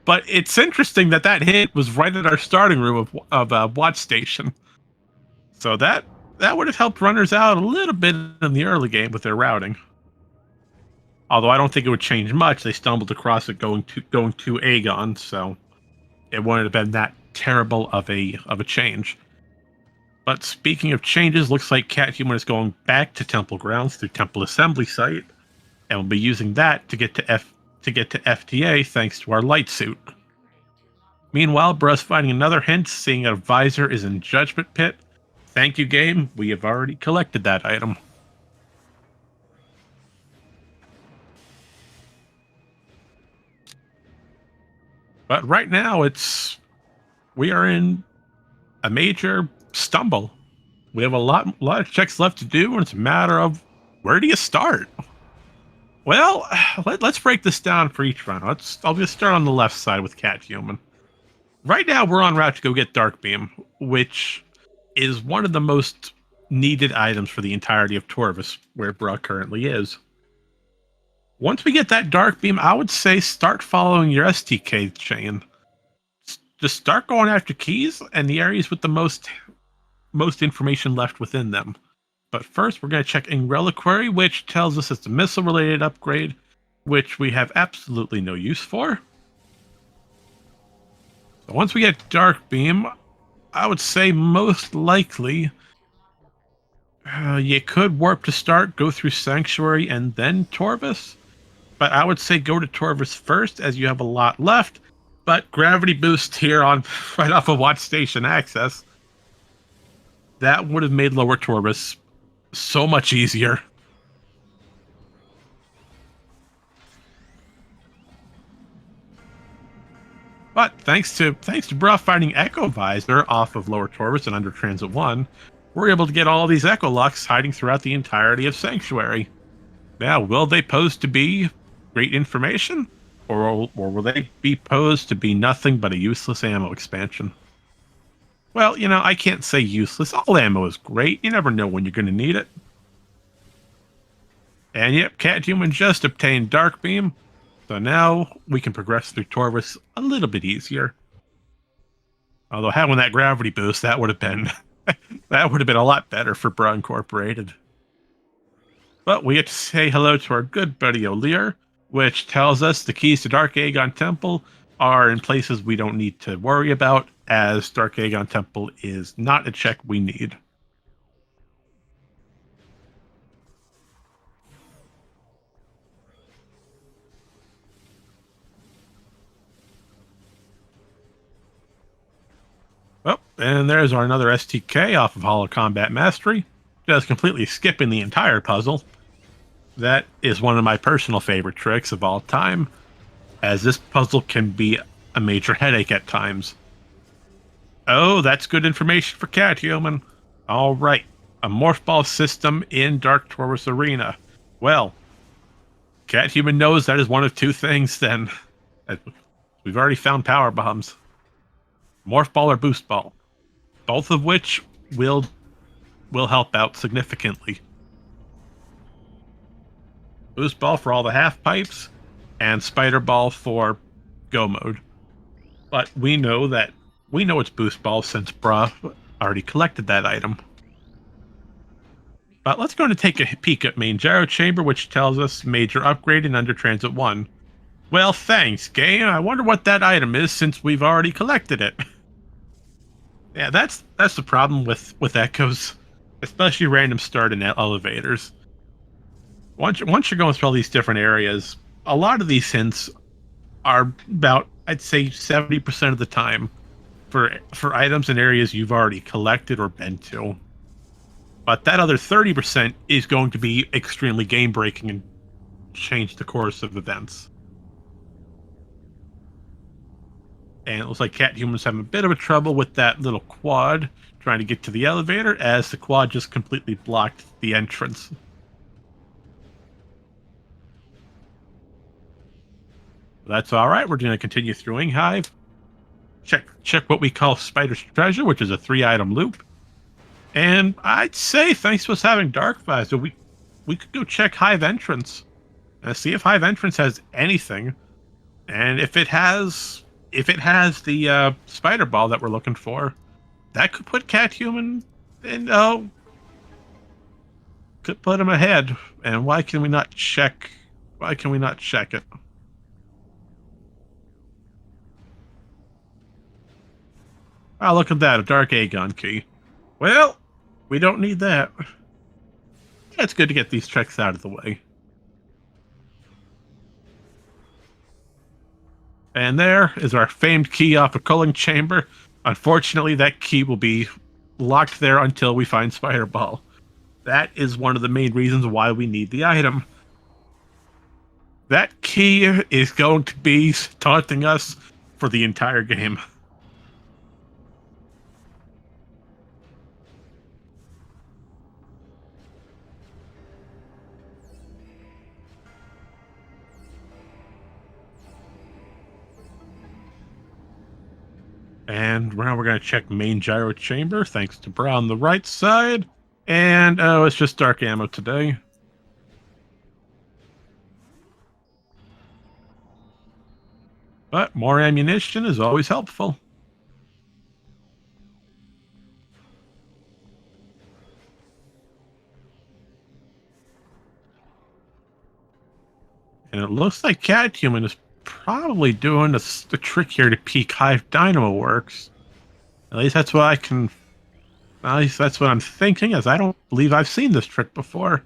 But it's interesting that that hit was right at our starting room of Watch Station. So that would have helped runners out a little bit in the early game with their routing. Although I don't think it would change much. They stumbled across it going to Aegon, so it wouldn't have been that terrible of a change. But speaking of changes, looks like Cathuman is going back to Temple Grounds through Temple Assembly Site, and we'll be using that to get to FTA thanks to our light suit. Meanwhile, Bruh's finding another hint, seeing a visor is in Judgment Pit. Thank you, game. We have already collected that item. But right now, we are in a major stumble. We have a lot of checks left to do, and it's a matter of where do you start? Well, let's break this down for each run. I'll just start on the left side with Cathuman. Right now, we're en route to go get Dark Beam, which is one of the most needed items for the entirety of Torvus, where Bruh currently is. Once we get that Dark Beam, I would say start following your STK chain. Just start going after keys and the areas with the most information left within them. But first, we're going to check in Reliquary, which tells us it's a missile-related upgrade, which we have absolutely no use for. So once we get Dark Beam, I would say most likely you could warp to start, go through Sanctuary, and then Torvus. But I would say go to Torvus first, as you have a lot left. But gravity boost here on right off of Watch Station access. That would have made Lower Torvus so much easier. But thanks to Bruh finding Echo Visor off of Lower Torvus and Under Transit 1, we're able to get all these Echo Locks hiding throughout the entirety of Sanctuary. Now, will they pose to be great information? Or will they be posed to be nothing but a useless ammo expansion? Well, you know, I can't say useless. All ammo is great. You never know when you're going to need it. And yep, Cathuman just obtained Dark Beam. So now we can progress through Torvus a little bit easier. Although having that gravity boost, that would have been a lot better for Bruh Incorporated. But we get to say hello to our good buddy O'Lear, which tells us the keys to Dark Aegon Temple are in places we don't need to worry about, as Dark Aegon Temple is not a check we need. Well, and there's our another STK off of Hollow Combat Mastery, just completely skipping the entire puzzle. That is one of my personal favorite tricks of all time, as this puzzle can be a major headache at times. Oh, that's good information for Cathuman. All right, a Morph Ball system in Dark Torvus Arena. Well, Cathuman knows that is one of two things then. We've already found Power Bombs. Morph Ball or Boost Ball. Both of which will help out significantly. Boost Ball for all the half pipes, and Spider Ball for go mode. But we know it's Boost Ball since Bruh already collected that item. But let's go and take a peek at Main Gyro Chamber, which tells us major upgrade in Under Transit 1. Well, thanks, game. I wonder what that item is since we've already collected it. Yeah, that's the problem with Echoes, especially random start in elevators. Once you're going through all these different areas, a lot of these hints are about, I'd say, 70% of the time for items in areas you've already collected or been to. But that other 30% is going to be extremely game-breaking and change the course of events. And it looks like Cat Human's having a bit of a trouble with that little quad trying to get to the elevator, as the quad just completely blocked the entrance. That's all right. We're going to continue through Hive. Check what we call Spider's Treasure, which is a 3-item loop. And I'd say, thanks to us having Dark Visor, we could go check Hive Entrance and see if Hive Entrance has anything. And if it has the spider ball that we're looking for, that could put Cat Human in. Could put him ahead. And why can we not check? Why can we not check it? Oh, look at that, a Dark Aegon key. Well, we don't need that. It's good to get these checks out of the way. And there is our famed key off a culling chamber. Unfortunately, that key will be locked there until we find Spider Ball. That is one of the main reasons why we need the item. That key is going to be taunting us for the entire game. And now we're going to check main gyro chamber, thanks to Bra on the right side. And, oh, it's just dark ammo today. But more ammunition is always helpful. And it looks like Cat Human is probably doing the trick here to peek Hive Dynamo works. At least that's what I can. At least that's what I'm thinking, as I don't believe I've seen this trick before.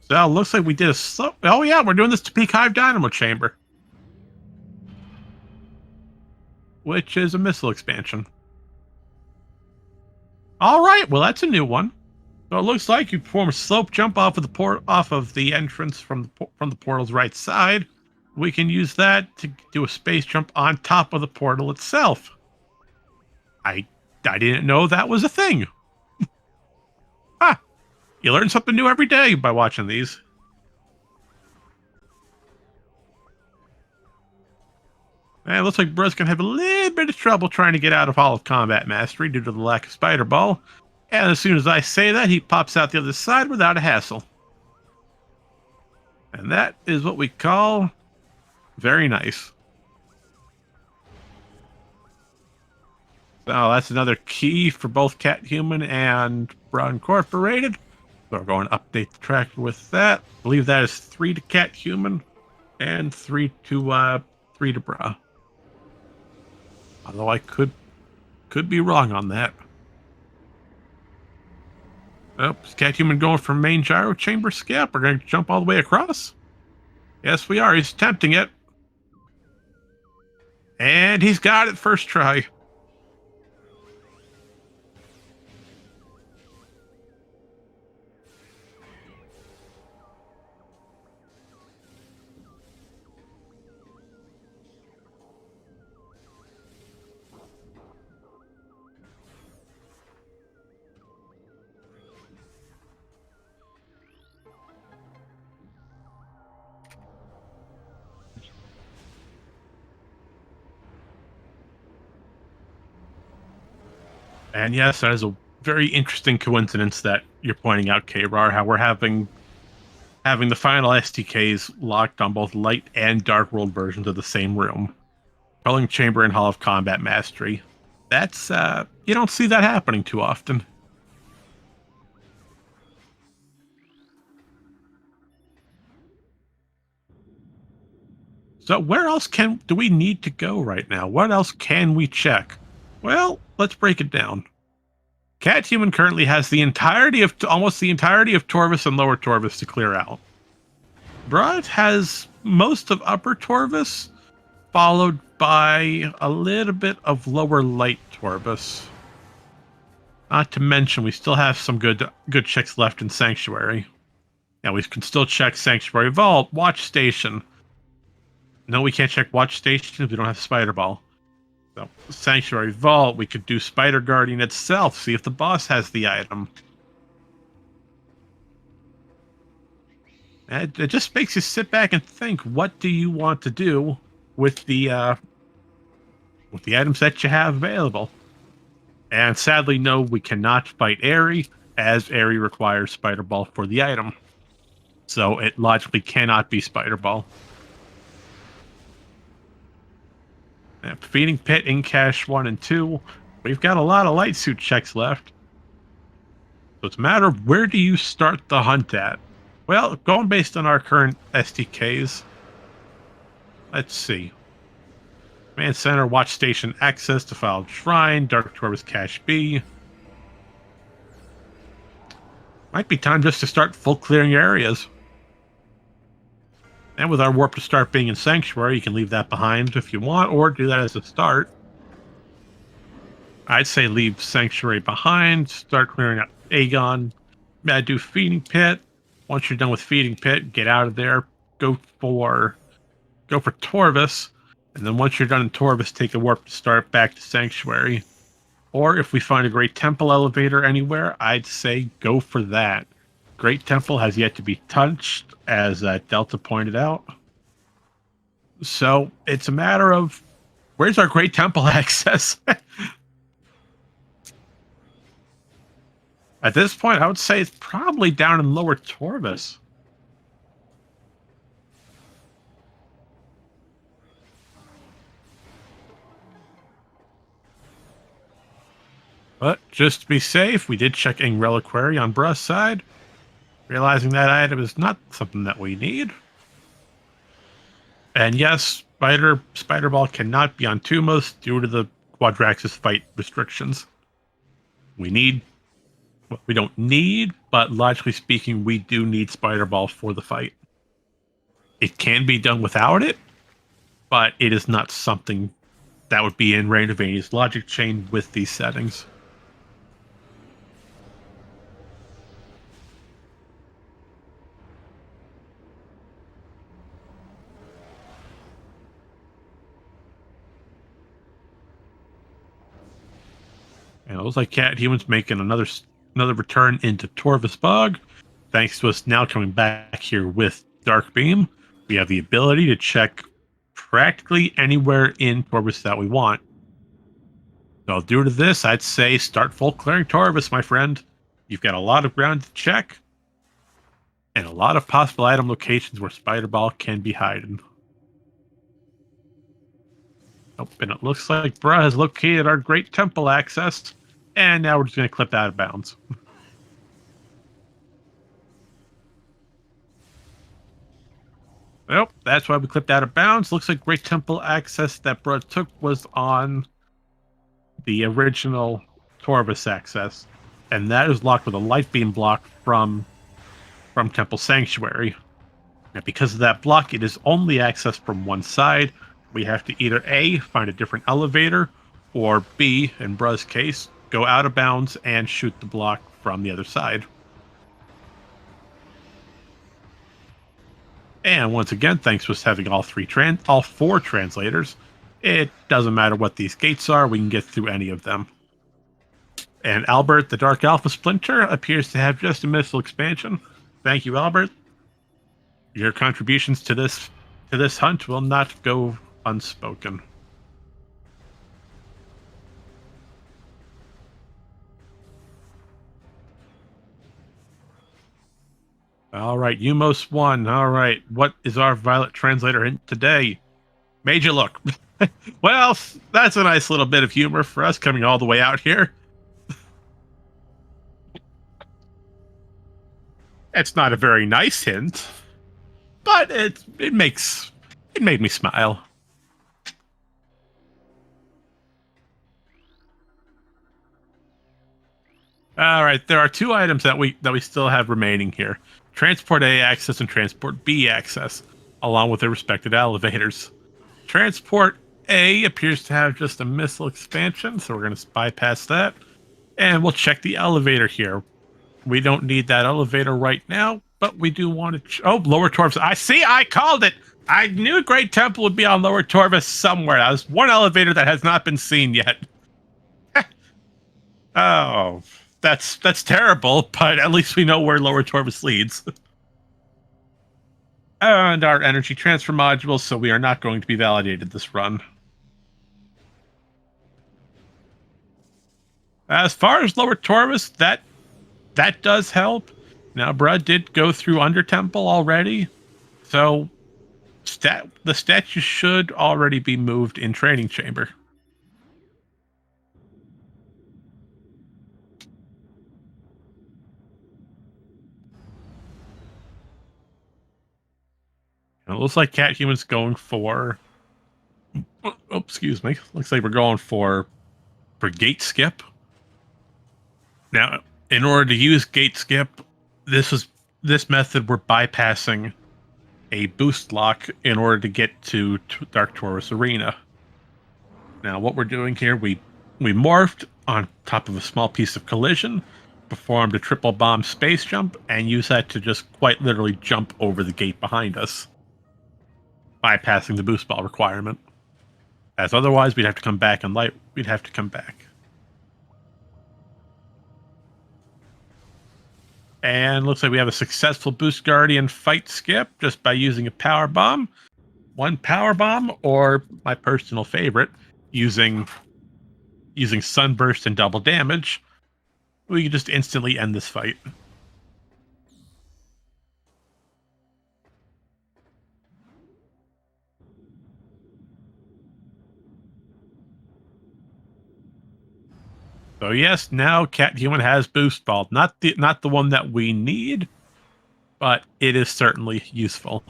So it looks like we did a slow. Oh yeah, we're doing this to peek Hive Dynamo Chamber, which is a missile expansion. All right, well that's a new one. So it looks like you perform a slope jump off of the entrance from the portal's right side. We can use that to do a space jump on top of the portal itself. I didn't know that was a thing. Ah, you learn something new every day by watching these. And it looks like Bru's gonna have a little bit of trouble trying to get out of Hall of Combat Mastery due to the lack of Spider Ball. And as soon as I say that, he pops out the other side without a hassle. And that is what we call very nice. So that's another key for both Cat Human and Bra Incorporated. So we're going to update the tracker with that. I believe that is 3 to Cat Human and 3 to Bra. Although I could be wrong on that. Oh, is Cat Human going for main gyro chamber skip? We're going to jump all the way across? Yes, we are. He's attempting it. And he's got it first try. And yes, that is a very interesting coincidence that you're pointing out, K-Rar, how we're having the final STKs locked on both light and dark world versions of the same room. Culling Chamber and Hall of Combat Mastery. That's, you don't see that happening too often. So where else do we need to go right now? What else can we check? Well, let's break it down. Cat Human currently has almost the entirety of Torvus and Lower Torvus to clear out. Brad has most of Upper Torvus, followed by a little bit of Lower Light Torvus. Not to mention, we still have some good chicks left in Sanctuary. Now we can still check Sanctuary Vault, Watch Station. No, we can't check Watch Station if we don't have Spider Ball. So, Sanctuary Vault, we could do Spider Guardian itself, see if the boss has the item. And it just makes you sit back and think, what do you want to do with the items that you have available? And sadly, no, we cannot fight Airy, as Airy requires Spider Ball for the item. So it logically cannot be Spider Ball. Feeding Pit in Cache 1 and 2. We've got a lot of light suit checks left. So it's a matter of where do you start the hunt at? Well, going based on our current SDKs, let's see. Command Center, Watch Station, Access, Defiled Shrine, Dark Torvus Cache B. Might be time just to start full clearing areas. And with our warp to start being in Sanctuary, you can leave that behind if you want, or do that as a start. I'd say leave Sanctuary behind, start clearing out Aegon. Do Feeding Pit. Once you're done with Feeding Pit, get out of there. Go for Torvus. And then once you're done in Torvus, take a warp to start back to Sanctuary. Or if we find a Great Temple elevator anywhere, I'd say go for that. Great Temple has yet to be touched, as Delta pointed out. So it's a matter of, where's our Great Temple access? At this point, I would say it's probably down in Lower Torvus. But just to be safe, we did check Ing Reliquary on Bruh's side, realizing that item is not something that we need. And yes, Spider Ball cannot be on Tumos due to the Quadraxis fight restrictions. We don't need, but logically speaking, we do need Spider Ball for the fight. It can be done without it, but it is not something that would be in Randomizer logic chain with these settings. And it looks like Cat Human's making another return into Torvus Bog. Thanks to us now coming back here with Dark Beam, we have the ability to check practically anywhere in Torvus that we want. So due to this, I'd say start full clearing Torvus, my friend. You've got a lot of ground to check, and a lot of possible item locations where Spider Ball can be hidden. Oh, and it looks like Bruh has located our Great Temple access, and now we're just going to clip out of bounds. Nope, that's why we clipped out of bounds. Looks like Great Temple access that Bruh took was on the original Torvus access, and that is locked with a light beam block from Temple Sanctuary. And because of that block, it is only accessed from one side. We have to either A, find a different elevator, or B, in Bruh's case, go out of bounds and shoot the block from the other side. And once again, thanks to us having all four translators, it doesn't matter what these gates are, we can get through any of them. And Albert, the Dark Alpha Splinter, appears to have just a missile expansion. Thank you, Albert. Your contributions to this hunt will not go unspoken. All right, Umos 1. All right, what is our Violet Translator hint today? Made you look. Well, that's a nice little bit of humor for us coming all the way out here. It's not a very nice hint, but it made me smile. All right, there are two items that we still have remaining here: Transport A access and Transport B access, along with their respective elevators. Transport A appears to have just a missile expansion, so we're going to bypass that, and we'll check the elevator here. We don't need that elevator right now. but we do want to... Oh, Lower Torvus. I see, I called it! I knew Great Temple would be on Lower Torvus somewhere. There's one elevator that has not been seen yet. Oh, that's terrible, but at least we know where Lower Torvus leads. And our energy transfer modules, so we are not going to be validated this run. As far as Lower Torvus, that does help. Now, Brad did go through Under Temple already, so the statue should already be moved in Training Chamber. And it looks like Cat Human's going for... Oh, excuse me. Looks like we're going for gate skip. Now, in order to use gate skip, this method we're bypassing a boost lock in order to get to Dark Taurus Arena. Now, what we're doing here, we morphed on top of a small piece of collision, performed a triple bomb space jump, and used that to just quite literally jump over the gate behind us, bypassing the boost ball requirement. As otherwise, we'd have to come back and we'd have to come back. And looks like we have a successful Boost Guardian fight skip just by using a power bomb. One power bomb, or my personal favorite, using Sunburst and double damage, we can just instantly end this fight. So yes, now Cat Human has Boost Ball. Not the one that we need, but it is certainly useful.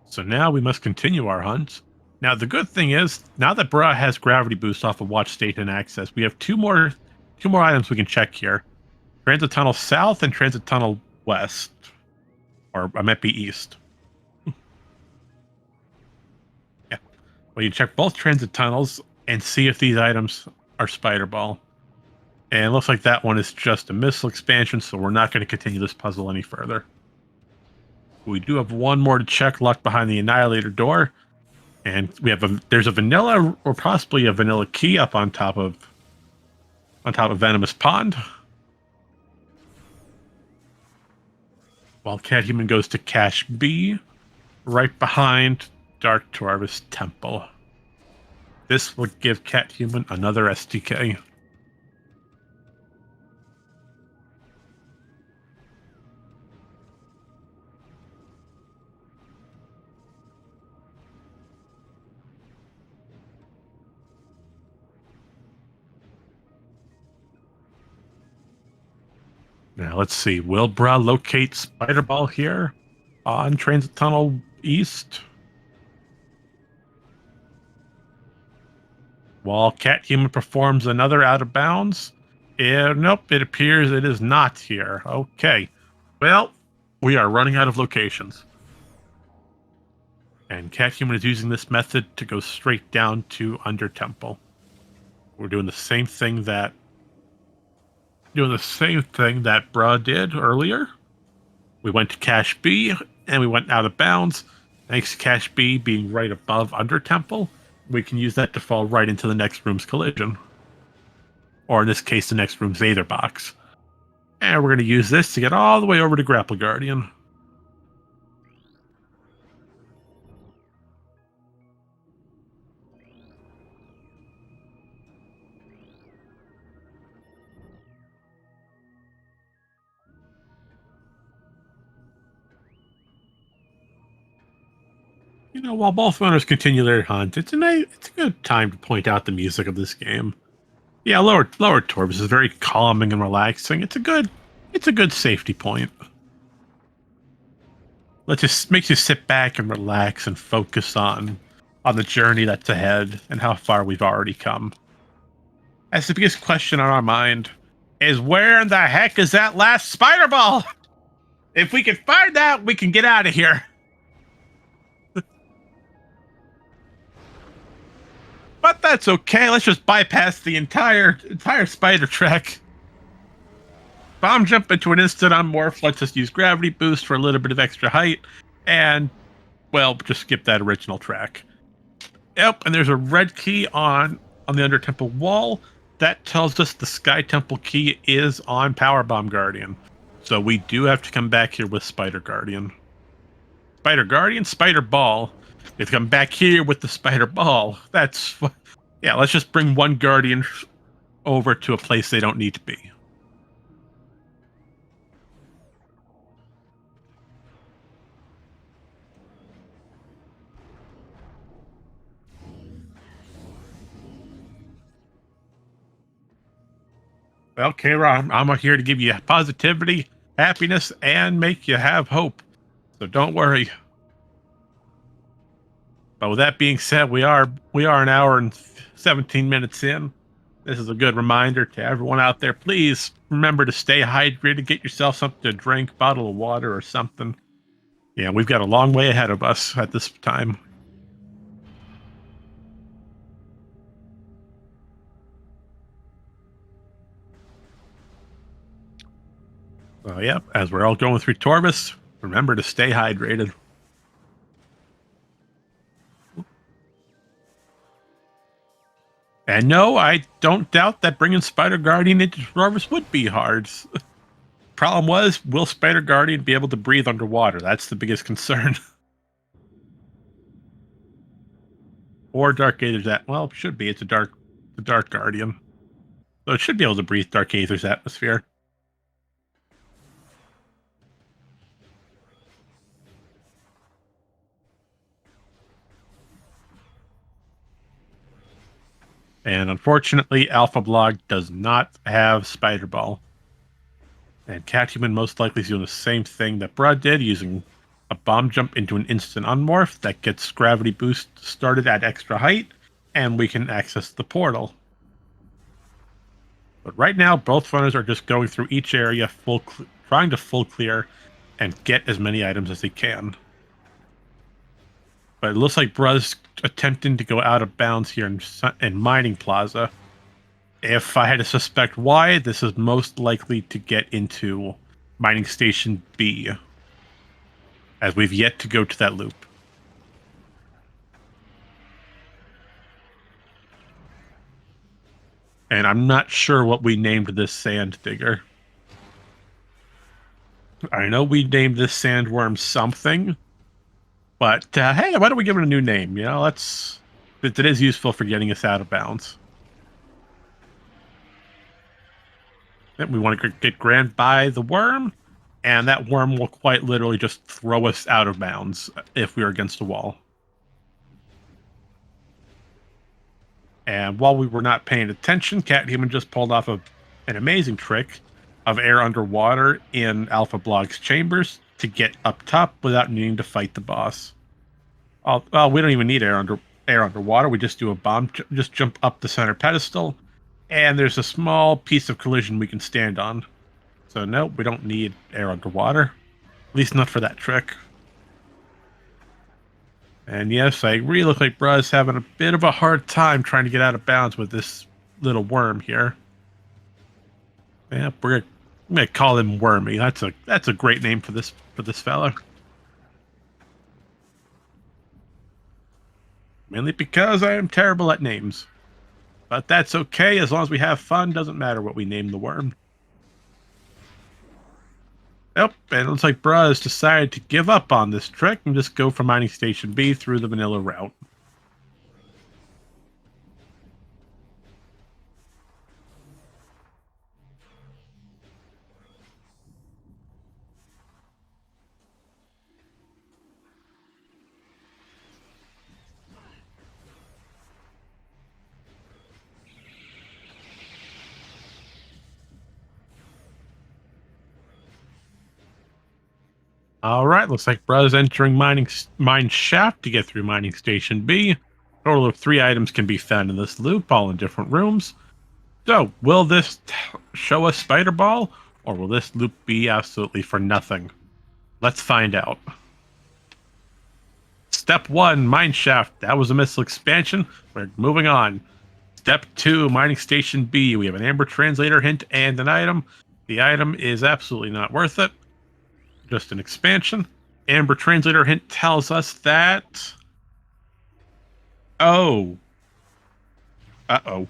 So now we must continue our hunt. Now the good thing is, now that Bra has Gravity Boost off of Watch State and Access, we have two more items we can check here. Transit Tunnel South and Transit Tunnel West. Or I might be East. Yeah. Well, you check both transit tunnels and see if these items are Spider Ball. And it looks like that one is just a missile expansion, so we're not going to continue this puzzle any further. We do have one more to check, locked behind the Annihilator door. And we have there's a vanilla or possibly a vanilla key up on top of Venomous Pond. While Cat Human goes to Cache B, right behind Dark Taurus Temple. This will give Cat Human another STK. Now, let's see. Will Bra locate Spider Ball here on Transit Tunnel East? While Cat Human performs another out of bounds. Nope, it appears it is not here. Okay. Well, we are running out of locations. And Cat Human is using this method to go straight down to Under Temple. We're doing the same thing that Bra did earlier. We went to Cache B, and we went out of bounds. Thanks to Cache B being right above Under Temple, we can use that to fall right into the next room's collision. Or in this case, the next room's Aether box. And we're going to use this to get all the way over to Grapple Guardian. You know, while both runners continue their hunt, it's a good time to point out the music of this game. Yeah, Lower Torvus is very calming and relaxing. It's a good safety point. Makes you sit back and relax and focus on the journey that's ahead and how far we've already come. That's the biggest question on our mind is where in the heck is that last Spider Ball? If we can find that, we can get out of here. But that's okay. Let's just bypass the entire spider track. Bomb jump into an instant unmorph. Let's just use gravity boost for a little bit of extra height. And, well, just skip that original track. Yep, and there's a red key on the Under Temple wall. That tells us the Sky Temple key is on Power Bomb Guardian. So we do have to come back here with Spider Guardian. Spider Guardian, Spider Ball. We have to come back here with the Spider Ball. That's... Yeah, let's just bring one Guardian over to a place they don't need to be. Well, Kara, I'm here to give you positivity, happiness, and make you have hope. So don't worry. But with that being said, we are an hour and 17 minutes in. This is a good reminder to everyone out there. Please remember to stay hydrated. Get yourself something to drink, bottle of water or something. Yeah, we've got a long way ahead of us at this time. So, yeah, as we're all going through Torvus, remember to stay hydrated. And no, I don't doubt that bringing Spider Guardian into Torvus would be hard. Problem was, will Spider Guardian be able to breathe underwater? That's the biggest concern. Or Dark Aether's well, it should be. It's a dark Guardian. So it should be able to breathe Dark Aether's atmosphere. And unfortunately, Alpha Blog does not have Spider Ball. And Cathuman most likely is doing the same thing that Brud did, using a bomb jump into an instant unmorph that gets gravity boost started at extra height, and we can access the portal. But right now, both runners are just going through each area, trying to full clear and get as many items as they can. But it looks like Brud's attempting to go out of bounds here in Mining Plaza. If I had to suspect why, this is most likely to get into Mining Station B, as we've yet to go to that loop. And I'm not sure what we named this sand digger. I know we named this sandworm something, but hey, why don't we give it a new name? You know, it is useful for getting us out of bounds. And we want to get grabbed by the worm, and that worm will quite literally just throw us out of bounds if we are against a wall. And while we were not paying attention, Cathuman just pulled off an amazing trick of air underwater in Alpha Blog's chambers to get up top without needing to fight the boss. Well, we don't even need air underwater. We just do a bomb, just jump up the center pedestal, and there's a small piece of collision we can stand on. So no, we don't need air underwater. At least not for that trick. And yes, I really look like Brud's having a bit of a hard time trying to get out of bounds with this little worm here. Yeah, we're gonna call him Wormy. That's a great name for this fella. Mainly because I am terrible at names. But that's okay, as long as we have fun, doesn't matter what we name the worm. Yep, and it looks like Bruz decided to give up on this trick and just go for Mining Station B through the vanilla route. All right, looks like Bruz entering mine shaft to get through Mining Station B. Total of 3 items can be found in this loop, all in different rooms. So, will this show us Spider Ball, or will this loop be absolutely for nothing? Let's find out. Step 1, mine shaft. That was a missile expansion. We're moving on. Step 2, mining station B. We have an amber translator hint and an item. The item is absolutely not worth it. Just an expansion. Amber translator hint tells us that... Oh. Uh-oh.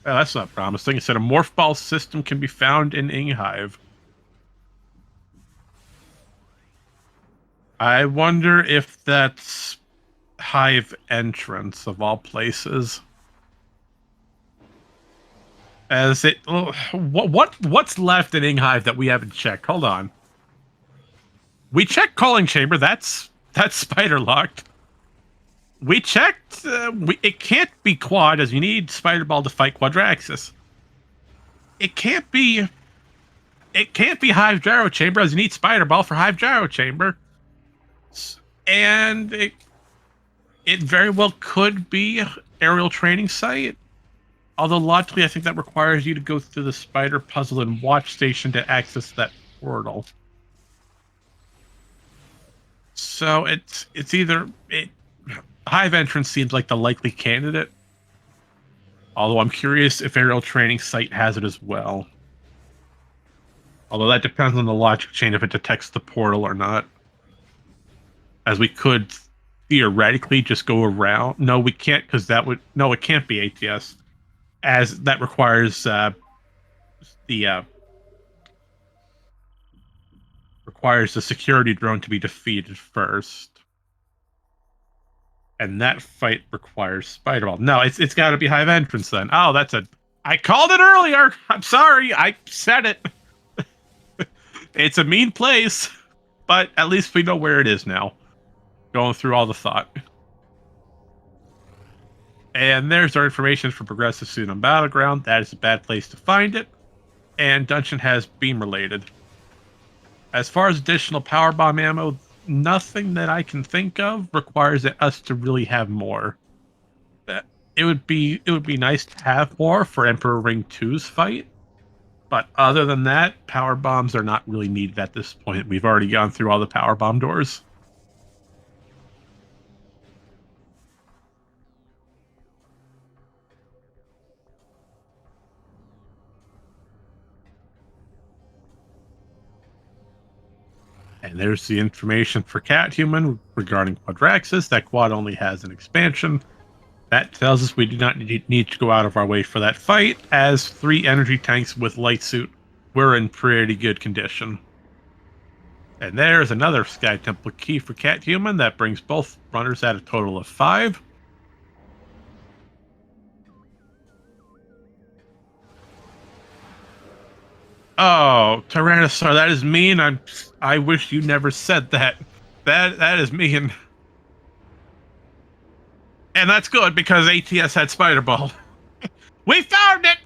Oh, that's not promising. It said a morph ball system can be found in Inghive. I wonder if that's Hive entrance of all places. As it, what's left in Inghive that we haven't checked? Hold on. We checked calling chamber. That's spider locked. We checked. It can't be quad, as you need spider ball to fight Quadraxis. It can't be. It can't be Hive gyro chamber, as you need spider ball for Hive gyro chamber. And it very well could be aerial training site. Although logically, I think that requires you to go through the spider puzzle and watch station to access that portal. So it's either Hive entrance seems like the likely candidate. Although I'm curious if aerial training site has it as well. Although that depends on the logic chain if it detects the portal or not. As we could theoretically just go around. No, we can't, because that would... No, it can't be ATS. As that requires requires the security drone to be defeated first. And that fight requires spider ball. No, it's got to be Hive entrance then. Oh, that's a... I called it earlier! I'm sorry, I said it! It's a mean place, but at least we know where it is now. Going through all the thought. And there's our information for Progressive Suit on Battleground. That is a bad place to find it. And Dungeon has beam related. As far as additional power bomb ammo, nothing that I can think of requires us to really have more. It would be nice to have more for Emperor Ring 2's fight. But other than that, power bombs are not really needed at this point. We've already gone through all the power bomb doors. And there's the information for Cat Human regarding Quadraxis. That quad only has an expansion. That tells us we do not need to go out of our way for that fight, as 3 energy tanks with light suit were in pretty good condition. And there's another Sky Temple key for Cat Human. That brings both runners at a total of 5. Oh, Tyrannosaur, that is mean. I wish you never said that. That is mean. And that's good because ATS had Spider Ball. We found it!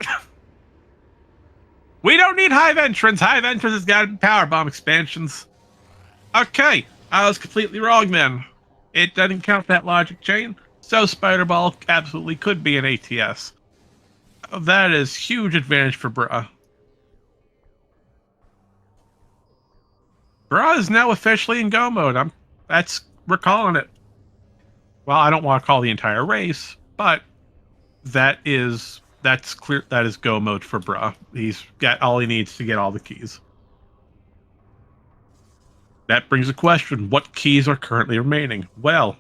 We don't need Hive entrance. Hive entrance has got power bomb expansions. Okay, I was completely wrong then. It doesn't count that logic chain. So Spider Ball absolutely could be an ATS. That is huge advantage for Bruh. Bruh is now officially in go mode. We're calling it. Well, I don't want to call the entire race, but that's clear. That is go mode for Bruh. He's got all he needs to get all the keys. That brings a question: what keys are currently remaining? Well,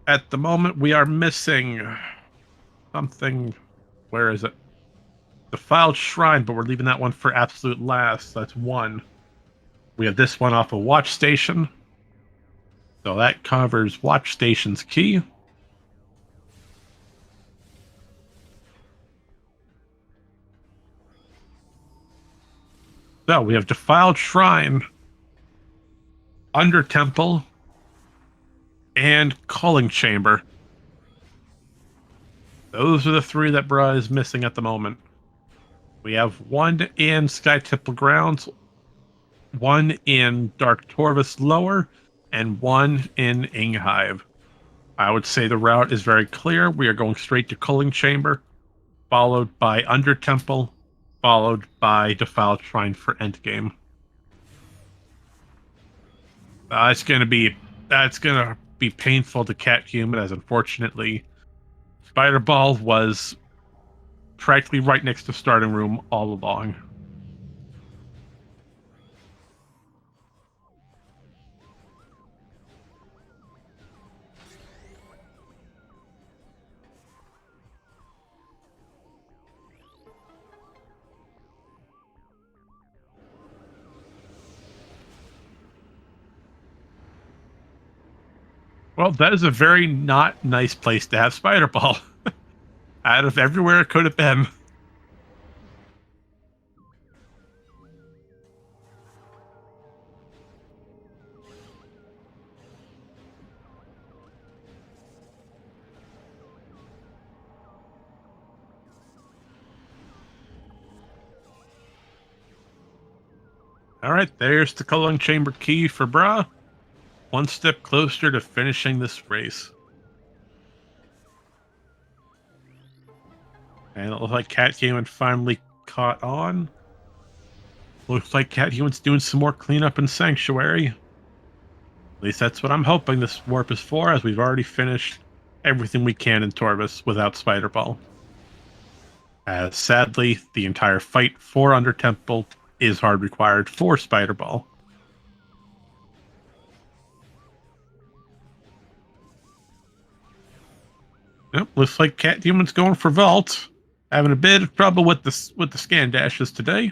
at the moment we are missing something. Where is it? Defiled Shrine, but we're leaving that one for absolute last. That's 1. We have this one off a watch station. So that covers watch station's key. So we have Defiled Shrine, Under Temple, and Calling Chamber. Those are the 3 that Bruh is missing at the moment. We have 1 in Sky Temple Grounds, 1 in Dark Torvus Lower, and 1 in Inghive. I would say the route is very clear. We are going straight to Culling Chamber, followed by Under Temple, followed by Defiled Shrine for endgame. It's gonna be that's gonna be painful to Cat Human, as unfortunately Spider Ball was practically right next to starting room all along. Well, that is a very not nice place to have Spider Ball. Out of everywhere it could have been. All right, there's the culling chamber key for Bra. One step closer to finishing this race. And it looks like Cat Human finally caught on. Looks like Cat Human's doing some more cleanup in Sanctuary. At least that's what I'm hoping this warp is for, as we've already finished everything we can in Torvus without Spider Ball. As sadly, the entire fight for Under Temple is hard required for Spider Ball. Yep, looks like Cat Human's going for Vault. Having a bit of trouble with the scan dashes today.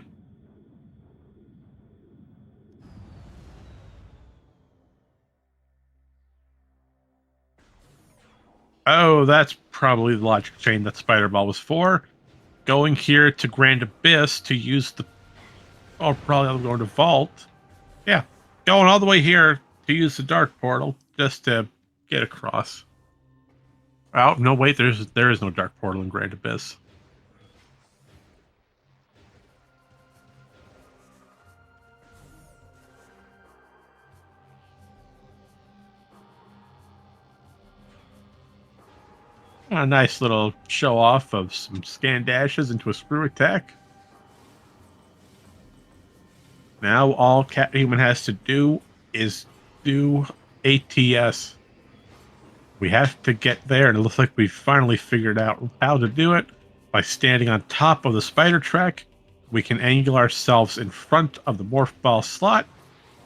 Oh, that's probably the logic chain that Spider Ball was for. Going here to Grand Abyss to use the... Oh, probably I'm going to Vault. Yeah, going all the way here to use the Dark Portal just to get across. Oh, no, wait, there is no Dark Portal in Grand Abyss. A nice little show off of some scan dashes into a screw attack. Now all Cat Human has to do is do ATS. We have to get there, and it looks like we've finally figured out how to do it. By standing on top of the spider track, we can angle ourselves in front of the morph ball slot,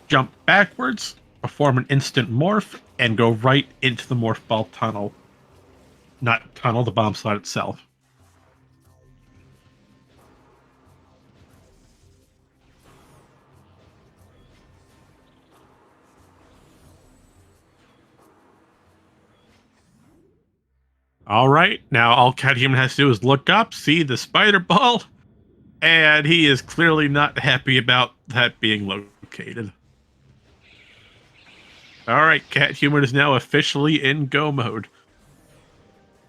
jump backwards, perform an instant morph, and go right into the morph ball tunnel. Not tunnel, the bomb slot itself. All right, now all Cat Human has to do is look up, see the spider ball, and he is clearly not happy about that being located. All right, Cat Human is now officially in go mode.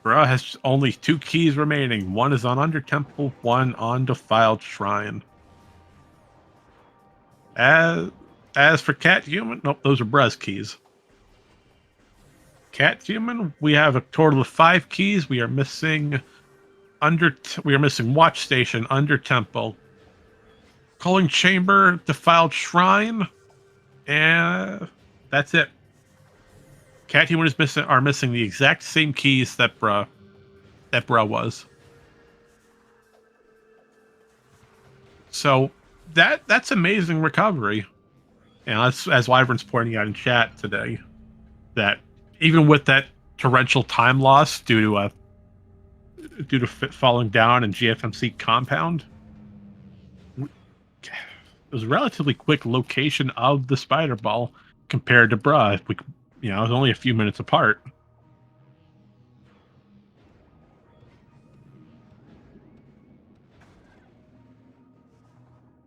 Bra has only 2 keys remaining. One is on Under Temple, one on Defiled Shrine. As for Cat Human, nope, those are Bra's keys. Cat Human, we have a total of 5 keys. We are missing Watch Station, Under Temple, Culling Chamber, Defiled Shrine, and that's it. Cat Human are missing the exact same keys that Bra was. So that's amazing recovery. And as Wyvern's pointing out in chat today, that even with that torrential time loss due to falling down in GFMC compound, it was a relatively quick location of the spider ball compared to Bra. It was only a few minutes apart.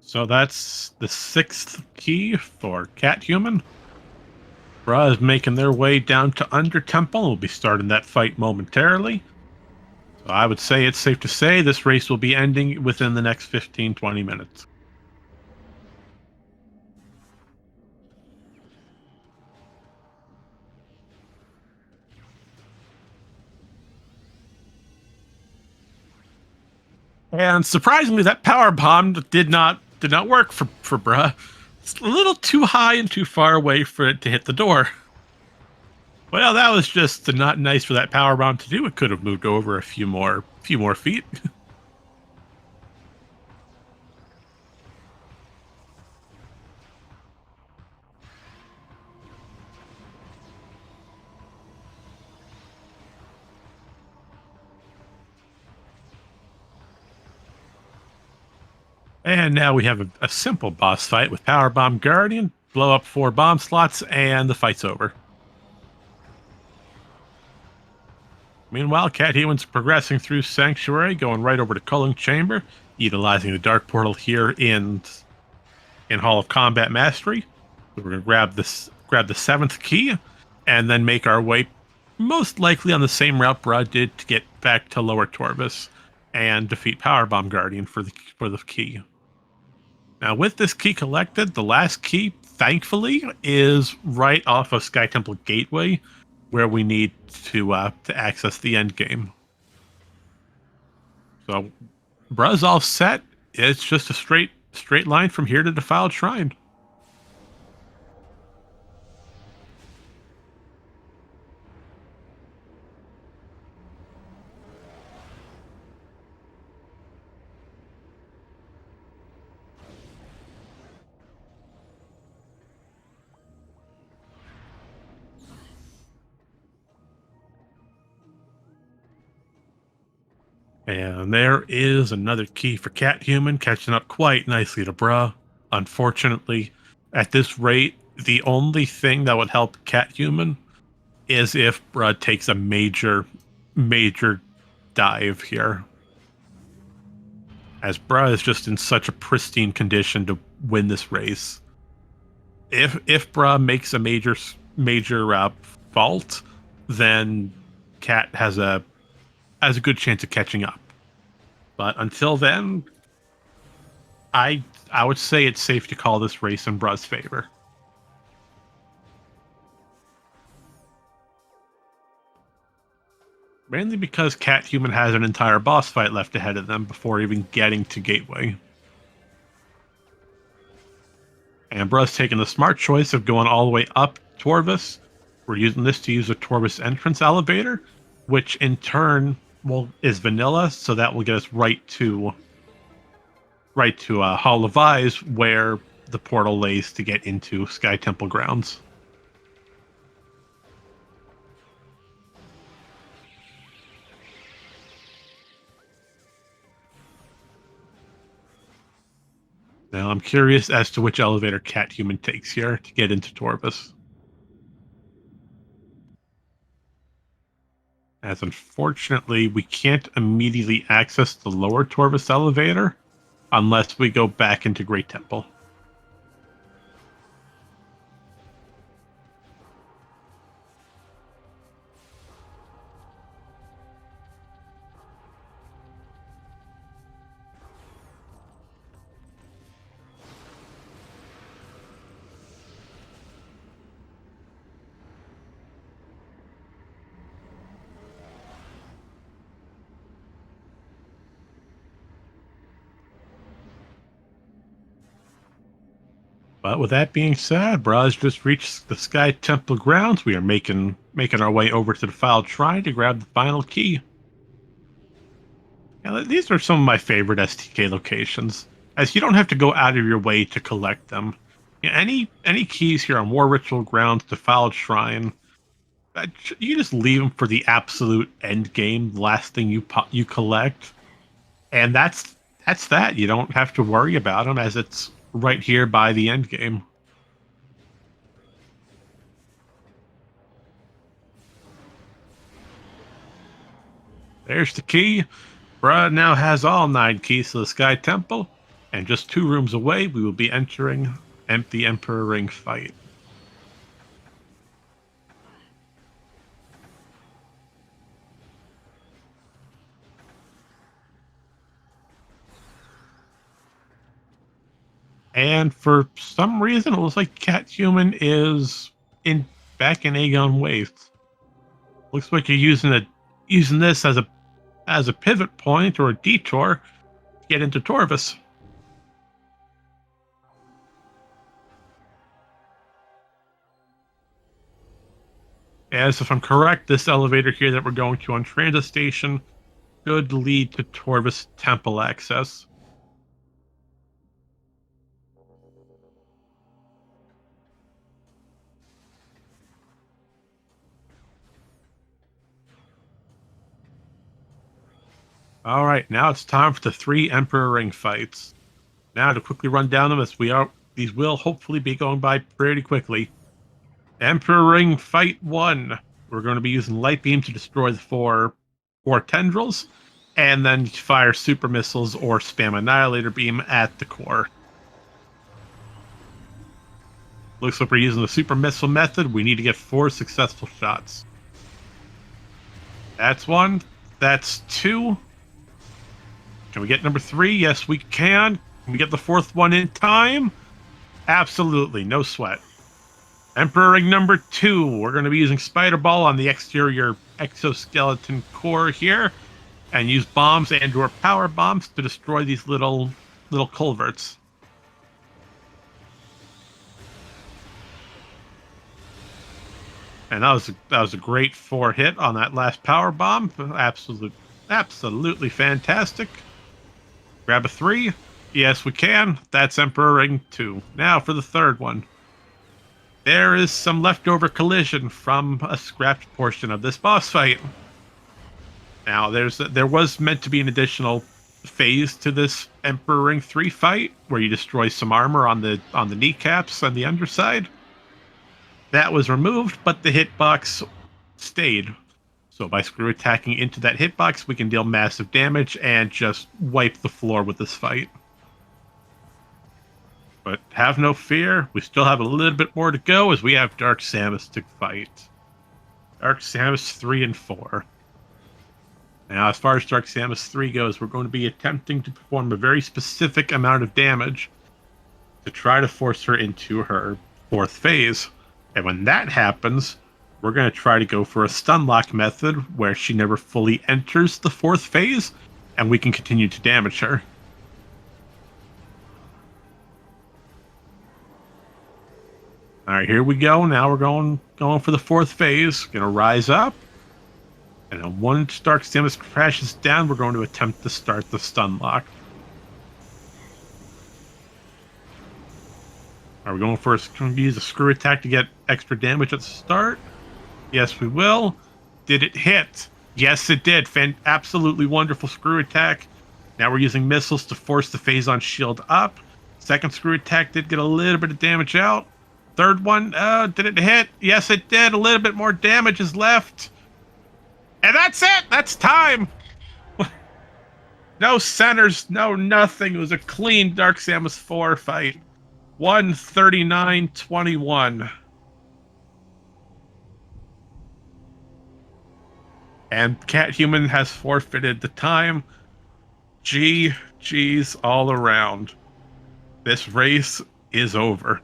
So that's the 6th key for Cat Human. Bra is making their way down to Under Temple. We'll be starting that fight momentarily. So I would say it's safe to say this race will be ending within the next 15-20 minutes. And surprisingly, that power bomb did not work for Bra. It's a little too high and too far away for it to hit the door. Well, that was just not nice for that power bomb to do. It could have moved over a few more feet. And now we have a simple boss fight with Power Bomb Guardian. Blow up 4 bomb slots, and the fight's over. Meanwhile, Cat Human's progressing through Sanctuary, going right over to Culling Chamber, utilizing the Dark Portal here in Hall of Combat Mastery. So we're going to grab the 7th key, and then make our way, most likely on the same route Brad did, to get back to Lower Torvus and defeat Power Bomb Guardian for the key. Now, with this key collected, the last key, thankfully, is right off of Sky Temple Gateway, where we need to access the end game. So, Bruz all set. It's just a straight line from here to Defiled Shrine. And there is another key for Cat Human, catching up quite nicely to Bruh. Unfortunately, at this rate, the only thing that would help Cat Human is if Bruh takes a major dive here. As Bruh is just in such a pristine condition to win this race. If Bruh makes a major fault, then Cat has a good chance of catching up. But until then, I would say it's safe to call this race in Bruh's favor. Mainly because Cat Human has an entire boss fight left ahead of them before even getting to Gateway. And Bruh's taking the smart choice of going all the way up Torvus. We're using this to use a Torvus entrance elevator, which in turn is vanilla, so that will get us right to Hall of Eyes, where the portal lays to get into Sky Temple grounds. Now I'm curious as to which elevator Cat Human takes here to get into Torvus. As unfortunately, we can't immediately access the lower Torvus elevator unless we go back into Great Temple. But with that being said, Braz just reached the Sky Temple grounds. We are making our way over to the Defiled Shrine to grab the final key. Now, these are some of my favorite STK locations, as you don't have to go out of your way to collect them. Any keys here on War Ritual grounds, Defiled Shrine, you just leave them for the absolute end game, the last thing you collect, and that's that. You don't have to worry about them, as it's right here by the end game. There's the key. Brad now has all 9 keys to the Sky Temple, and just 2 rooms away, we will be entering the Emperor Ring fight. And for some reason, it looks like Cat Human is back in Aegon Waste. Looks like you're using this as a pivot point or a detour to get into Torvus. As if I'm correct, this elevator here that we're going to on Transit Station should lead to Torvis Temple access. All right, now it's time for the 3 Emperor Ring fights. Now to quickly run down them, as these will hopefully be going by pretty quickly. Emperor Ring Fight 1. We're going to be using Light Beam to destroy the four tendrils, and then fire super missiles or spam Annihilator Beam at the core. Looks like we're using the super missile method. We need to get 4 successful shots. That's 1. That's 2. Can we get number 3? Yes, we can. Can we get the 4th one in time? Absolutely, no sweat. Emperor Ring number 2. We're going to be using Spider Ball on the exterior exoskeleton core here, and use bombs and/or power bombs to destroy these little culverts. And that was a great 4 hit on that last power bomb. Absolutely fantastic. Grab a 3. Yes, we can. That's Emperor Ring 2. Now for the 3rd one. There is some leftover collision from a scrapped portion of this boss fight. Now, there was meant to be an additional phase to this Emperor Ring 3 fight, where you destroy some armor on the kneecaps and the underside. That was removed, but the hitbox stayed. So by screw attacking into that hitbox, we can deal massive damage and just wipe the floor with this fight. But have no fear, we still have a little bit more to go, as we have Dark Samus to fight. Dark Samus 3 and 4. Now, as far as Dark Samus 3 goes, we're going to be attempting to perform a very specific amount of damage to try to force her into her 4th phase. And when that happens, we're going to try to go for a stun lock method where she never fully enters the 4th phase, and we can continue to damage her. All right, here we go. Now we're going for the 4th phase. Going to rise up. And then once Dark Samus crashes down, we're going to attempt to start the stun lock. Are we going for use a screw attack to get extra damage at the start? Yes, we will. Did it hit? Yes, it did. Absolutely wonderful screw attack. Now we're using missiles to force the Phazon shield up. 2nd screw attack did get a little bit of damage out. 3rd one, did it hit? Yes, it did. A little bit more damage is left. And that's it! That's time! No centers, no nothing. It was a clean Dark Samus 4 fight. 139-21. And Cat Human has forfeited the time. GG's all around. This race is over.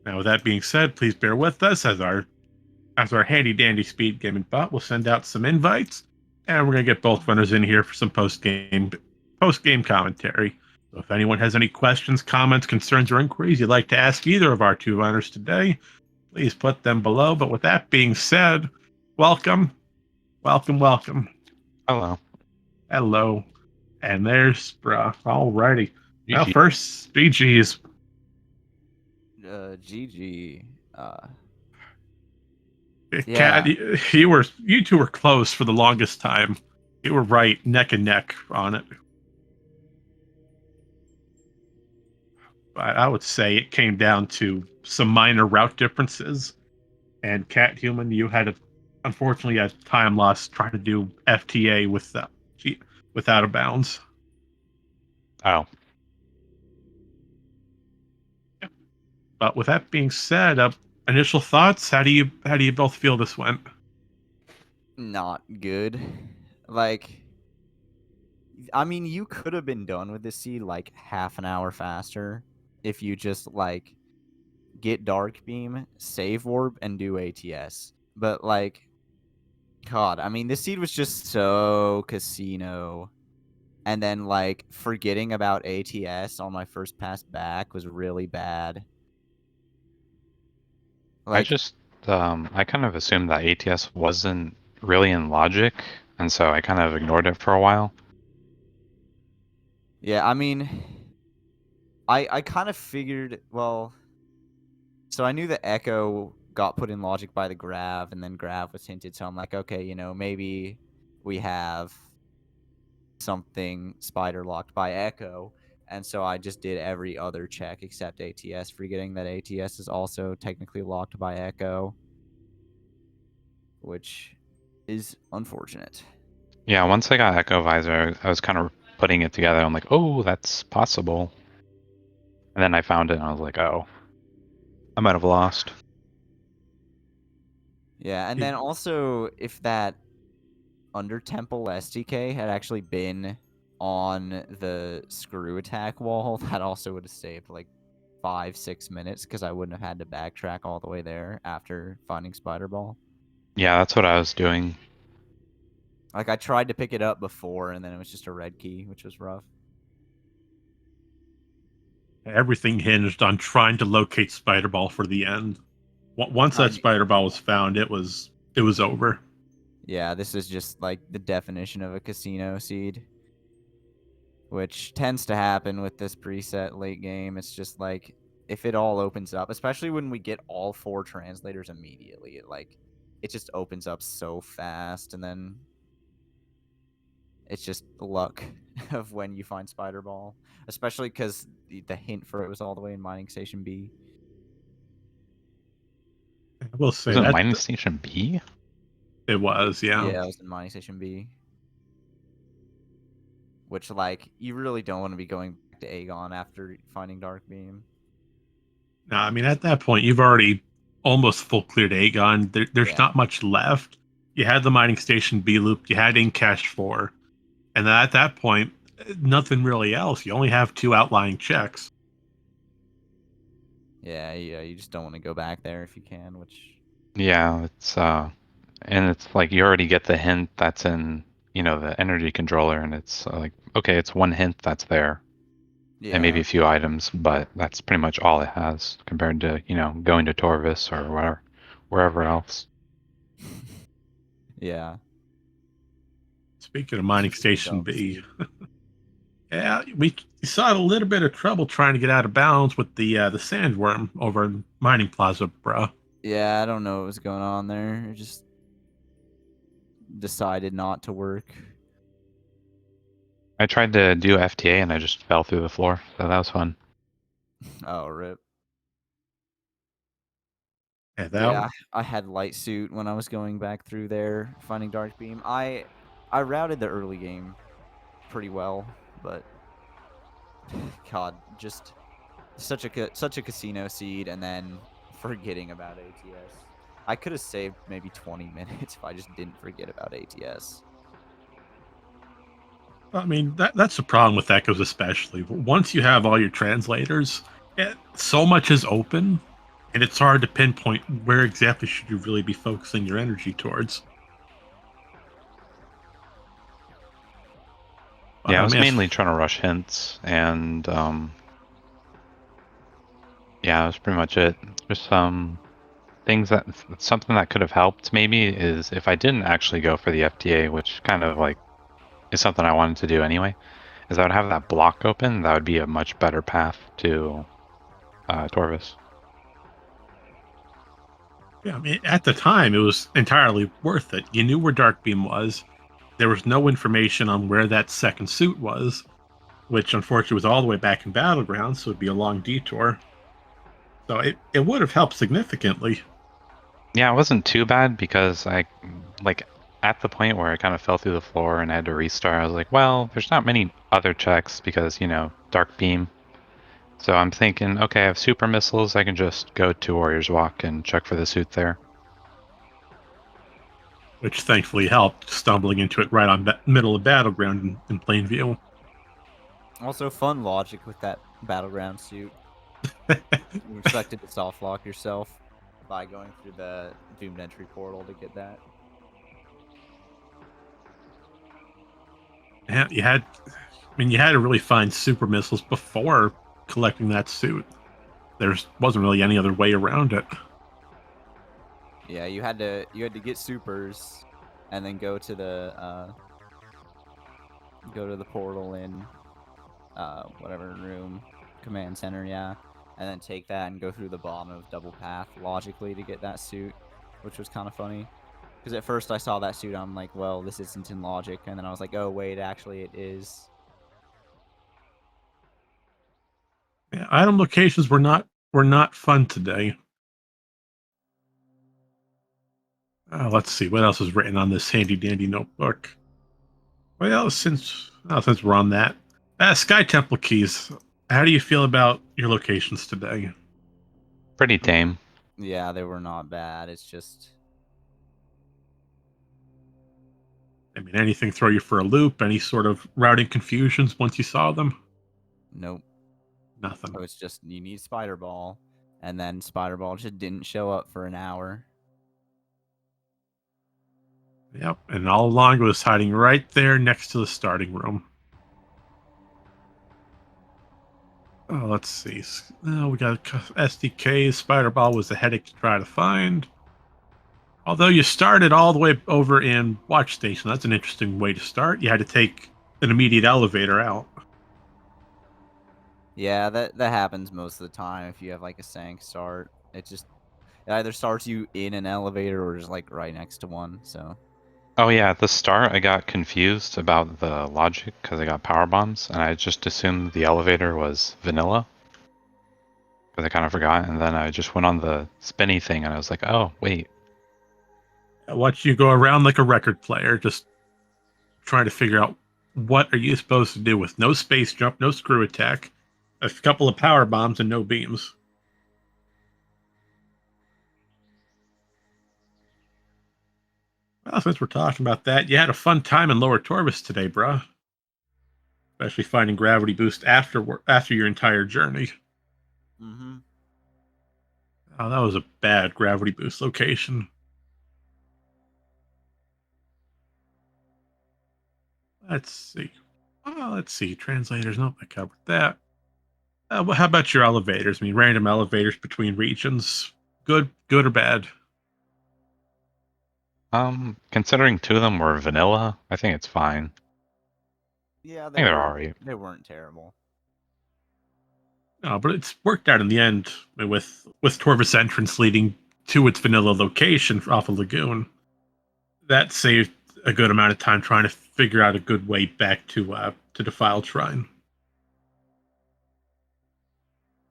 Now, with that being said, please bear with us as our handy dandy speed gaming bot will send out some invites, and we're gonna get both runners in here for some post game commentary. So if anyone has any questions, comments, concerns, or inquiries you'd like to ask either of our 2 runners today, please put them below. But with that being said, welcome. Hello. And there's bruh. Alrighty. Now first, BG's. GG. Cat, you 2 were close for the longest time. You were right, neck and neck on it. But I would say it came down to some minor route differences. And Cat Human, you had unfortunately a time loss trying to do FTA with out of bounds. Oh. But with that being said, initial thoughts. How do you both feel this went? Not good. Like, I mean, you could have been done with this seed like half an hour faster if you just like get Dark Beam, save warp, and do ATS. But like, God, I mean, this seed was just so casino, and then like forgetting about ATS on my first pass back was really bad. I Like, just, I kind of assumed that ATS wasn't really in logic, and so I kind of ignored it for a while. yeah, I mean, I kind of figured, well, so I knew the Echo got put in logic by the Grav, and then Grav was hinted, so I'm like, okay, you know, maybe we have something spider locked by Echo. And so I just did every other check except ATS, forgetting that ATS is also technically locked by Echo, which is unfortunate. Yeah, once I got Echo Visor, I was kind of putting it together. I'm like, oh, that's possible. And then I found it, and I was like, oh, I might have lost. Yeah, and then also if that Under Temple SDK had actually been on the screw attack wall, that also would have saved like 5-6 minutes because I wouldn't have had to backtrack all the way there after finding Spider Ball. Yeah, that's what I was doing. Like I tried to pick it up before, and then it was just a red key, which was rough. Everything hinged on trying to locate Spider Ball for the end. Once I that mean, Spider Ball was found, it was over. yeah, this is just like the definition of a casino seed, which tends to happen with this preset late game. It's just like if it all opens up, especially when we get all 4 translators immediately, it just opens up so fast, and then it's just luck of when you find Spider Ball, especially because the hint for it was all the way in Mining Station B. I will say Was it that Mining Station B? it was, yeah. Yeah, it was in Mining Station B. Which, like, you really don't want to be going back to Aegon after finding Dark Beam. No, I mean at that point you've already almost full cleared Aegon. There's Yeah. not much left. You had the mining station B loop. You had Incash 4, and then at that point, nothing really else. You only have 2 outlying checks. Yeah, you just don't want to go back there if you can, which... Yeah, it's and it's like you already get the hint that's in, the energy controller, and it's like, okay, it's one hint that's there, and maybe Yeah. a few items, but that's pretty much all it has compared to, going to Torvis or wherever else. Yeah. Speaking of mining Just a station dumb B, seed. yeah, we saw a little bit of trouble trying to get out of bounds with the sandworm over in Mining Plaza, bro. Yeah, I don't know what was going on there. It just decided not to work. I tried to do FTA and I just fell through the floor, so that was fun. Oh, rip. Yeah, that Yeah, I had light suit when I was going back through there, finding Dark Beam. I routed the early game pretty well, but God, just such a casino seed, and then forgetting about ATS. I could have saved maybe 20 minutes if I just didn't forget about ATS. I mean, that's the problem with Echoes, especially. Once you have all your translators, so much is open, and it's hard to pinpoint where exactly should you really be focusing your energy towards. But Yeah, I I was mean, mainly trying to rush hints, and yeah, that was pretty much it. Just something that could have helped maybe is if I didn't actually go for the FTA, which kind of like is something I wanted to do anyway, is I would have that block open. That would be a much better path to Torvis. yeah, I mean, at the time, it was entirely worth it. You knew where Dark Beam was. There was no information on where that second suit was, which unfortunately was all the way back in Battlegrounds, so it'd be a long detour. So it would have helped significantly. Yeah, it wasn't too bad because I, like, at the point where I kind of fell through the floor and I had to restart, I was like, well, there's not many other checks because, Dark Beam. So I'm thinking, okay, I have super missiles. I can just go to Warrior's Walk and check for the suit there. Which thankfully helped, stumbling into it right on middle of Battleground in plain view. Also, fun logic with that battleground suit. You expected to soft lock yourself by going through the doomed entry portal to get that. Yeah, you had. I mean, you had to really find super missiles before collecting that suit. There wasn't really any other way around it. Yeah, you had to get supers, and then go to the portal in whatever room, command center, yeah, and then take that and go through the bottom of double path logically to get that suit, which was kind of funny. Because at first I saw that suit, I'm like, well, this isn't in logic, and then I was like, oh wait, actually it is. Yeah, item locations were not fun today. Let's see what else is written on this handy dandy notebook. Well, since we're on that, Sky Temple keys. How do you feel about your locations today? Pretty tame. Yeah, they were not bad. It's just I mean, anything throw you for a loop? Any sort of routing confusions once you saw them? nope. Nothing. So it's just you need Spider Ball, and then Spider Ball just didn't show up for an hour. Yep, and all along it was hiding right there next to the starting room. Oh, let's see. We got SDK. Spider Ball was a headache to try to find. Although you started all the way over in Watch Station, that's an interesting way to start. You had to take an immediate elevator out. Yeah, that happens most of the time if you have like a sank start. It either starts you in an elevator or just like right next to one. So Oh yeah, at the start I got confused about the logic because I got power bombs, and I just assumed the elevator was vanilla because I kind of forgot, and then I just went on the spinny thing, and I was like, oh wait. I watch you go around like a record player, just trying to figure out what are you supposed to do with no space jump, no screw attack, a couple of power bombs, and no beams. Well, since we're talking about that, you had a fun time in Lower Torvis today, bruh. Especially finding gravity boost after your entire journey. mm-hmm. Oh, that was a bad gravity boost location. Let's see. Oh, let's see. Translators. Nope, I covered that. How about your elevators? I mean, random elevators between regions. Good or bad? Considering two of them were vanilla, I think it's fine. Yeah, I think they're alright. they weren't terrible. No, but it's worked out in the end with Torvis entrance leading to its vanilla location off of Lagoon. That saved a good amount of time trying to figure out a good way back to Defiled Shrine.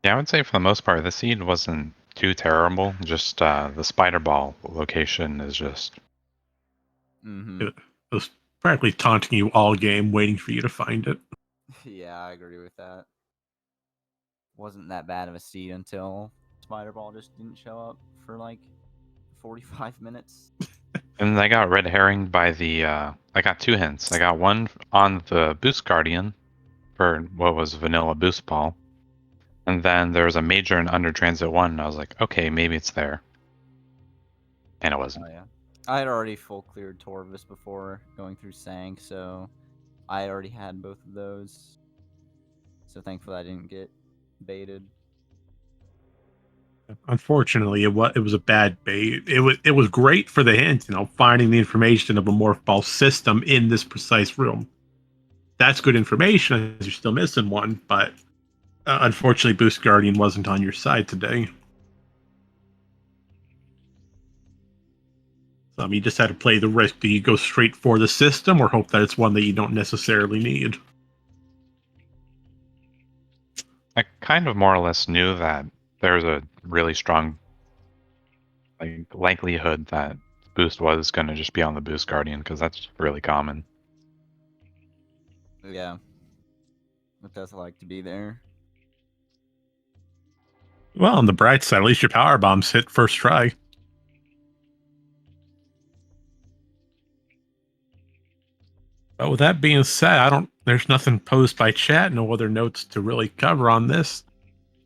Yeah, I would say for the most part, the seed wasn't too terrible. Just the spider ball location is just. Mm-hmm. It was practically taunting you all game, waiting for you to find it. Yeah, I agree with that. Wasn't that bad of a seed until Spider Ball just didn't show up for like 45 minutes. And I got red herring by the. I got two hints. I got one on the Boost Guardian for what was vanilla Boost Ball. And then there was a major and under transit one, and I was like, okay, maybe it's there. And it wasn't. Oh yeah, I had already full cleared Torvis before going through Sank, so I already had both of those. So thankfully I didn't get baited. Unfortunately, it was a bad bait. It was great for the hint, finding the information of a morph ball system in this precise room. That's good information, as you're still missing one, but unfortunately, Boost Guardian wasn't on your side today. So you just had to play the risk. Do you go straight for the system or hope that it's one that you don't necessarily need? I kind of more or less knew that there was a really strong likelihood that Boost was going to just be on the Boost Guardian, because that's really common. Yeah, it does like to be there. Well, on the bright side, at least your power bombs hit first try. But with that being said, there's nothing posed by chat, no other notes to really cover on this.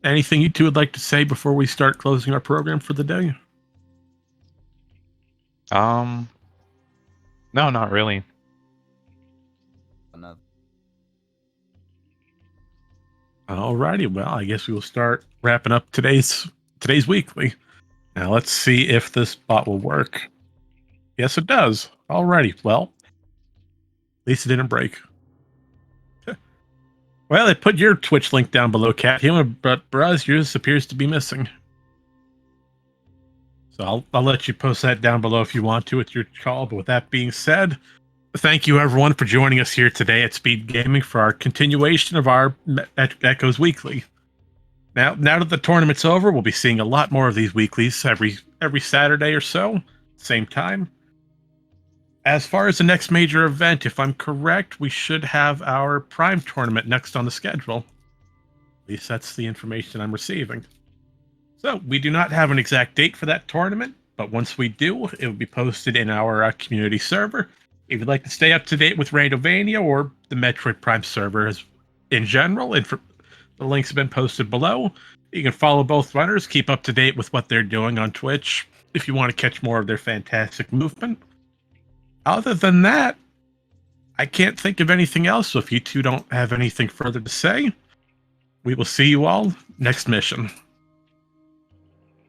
Anything you two would like to say before we start closing our program for the day? No, not really. Another Alrighty, well, I guess we will start wrapping up today's weekly. Now let's see if this bot will work. Yes, it does. Alrighty, well, at least it didn't break. Well, they put your Twitch link down below, Cat Human, but Buzz, yours appears to be missing. So I'll let you post that down below if you want to. It's your call. But with that being said, thank you everyone for joining us here today at Speed Gaming for our continuation of our Echoes Weekly. Now that the tournament's over, we'll be seeing a lot more of these weeklies every Saturday or so, same time. As far as the next major event, if I'm correct, we should have our Prime tournament next on the schedule. At least that's the information I'm receiving. So we do not have an exact date for that tournament, but once we do, it will be posted in our community server. If you'd like to stay up to date with Randomizer or the Metroid Prime server in general, the links have been posted below. You can follow both runners, keep up to date with what they're doing on Twitch if you want to catch more of their fantastic movement. Other than that, I can't think of anything else, so if you two don't have anything further to say, we will see you all next mission.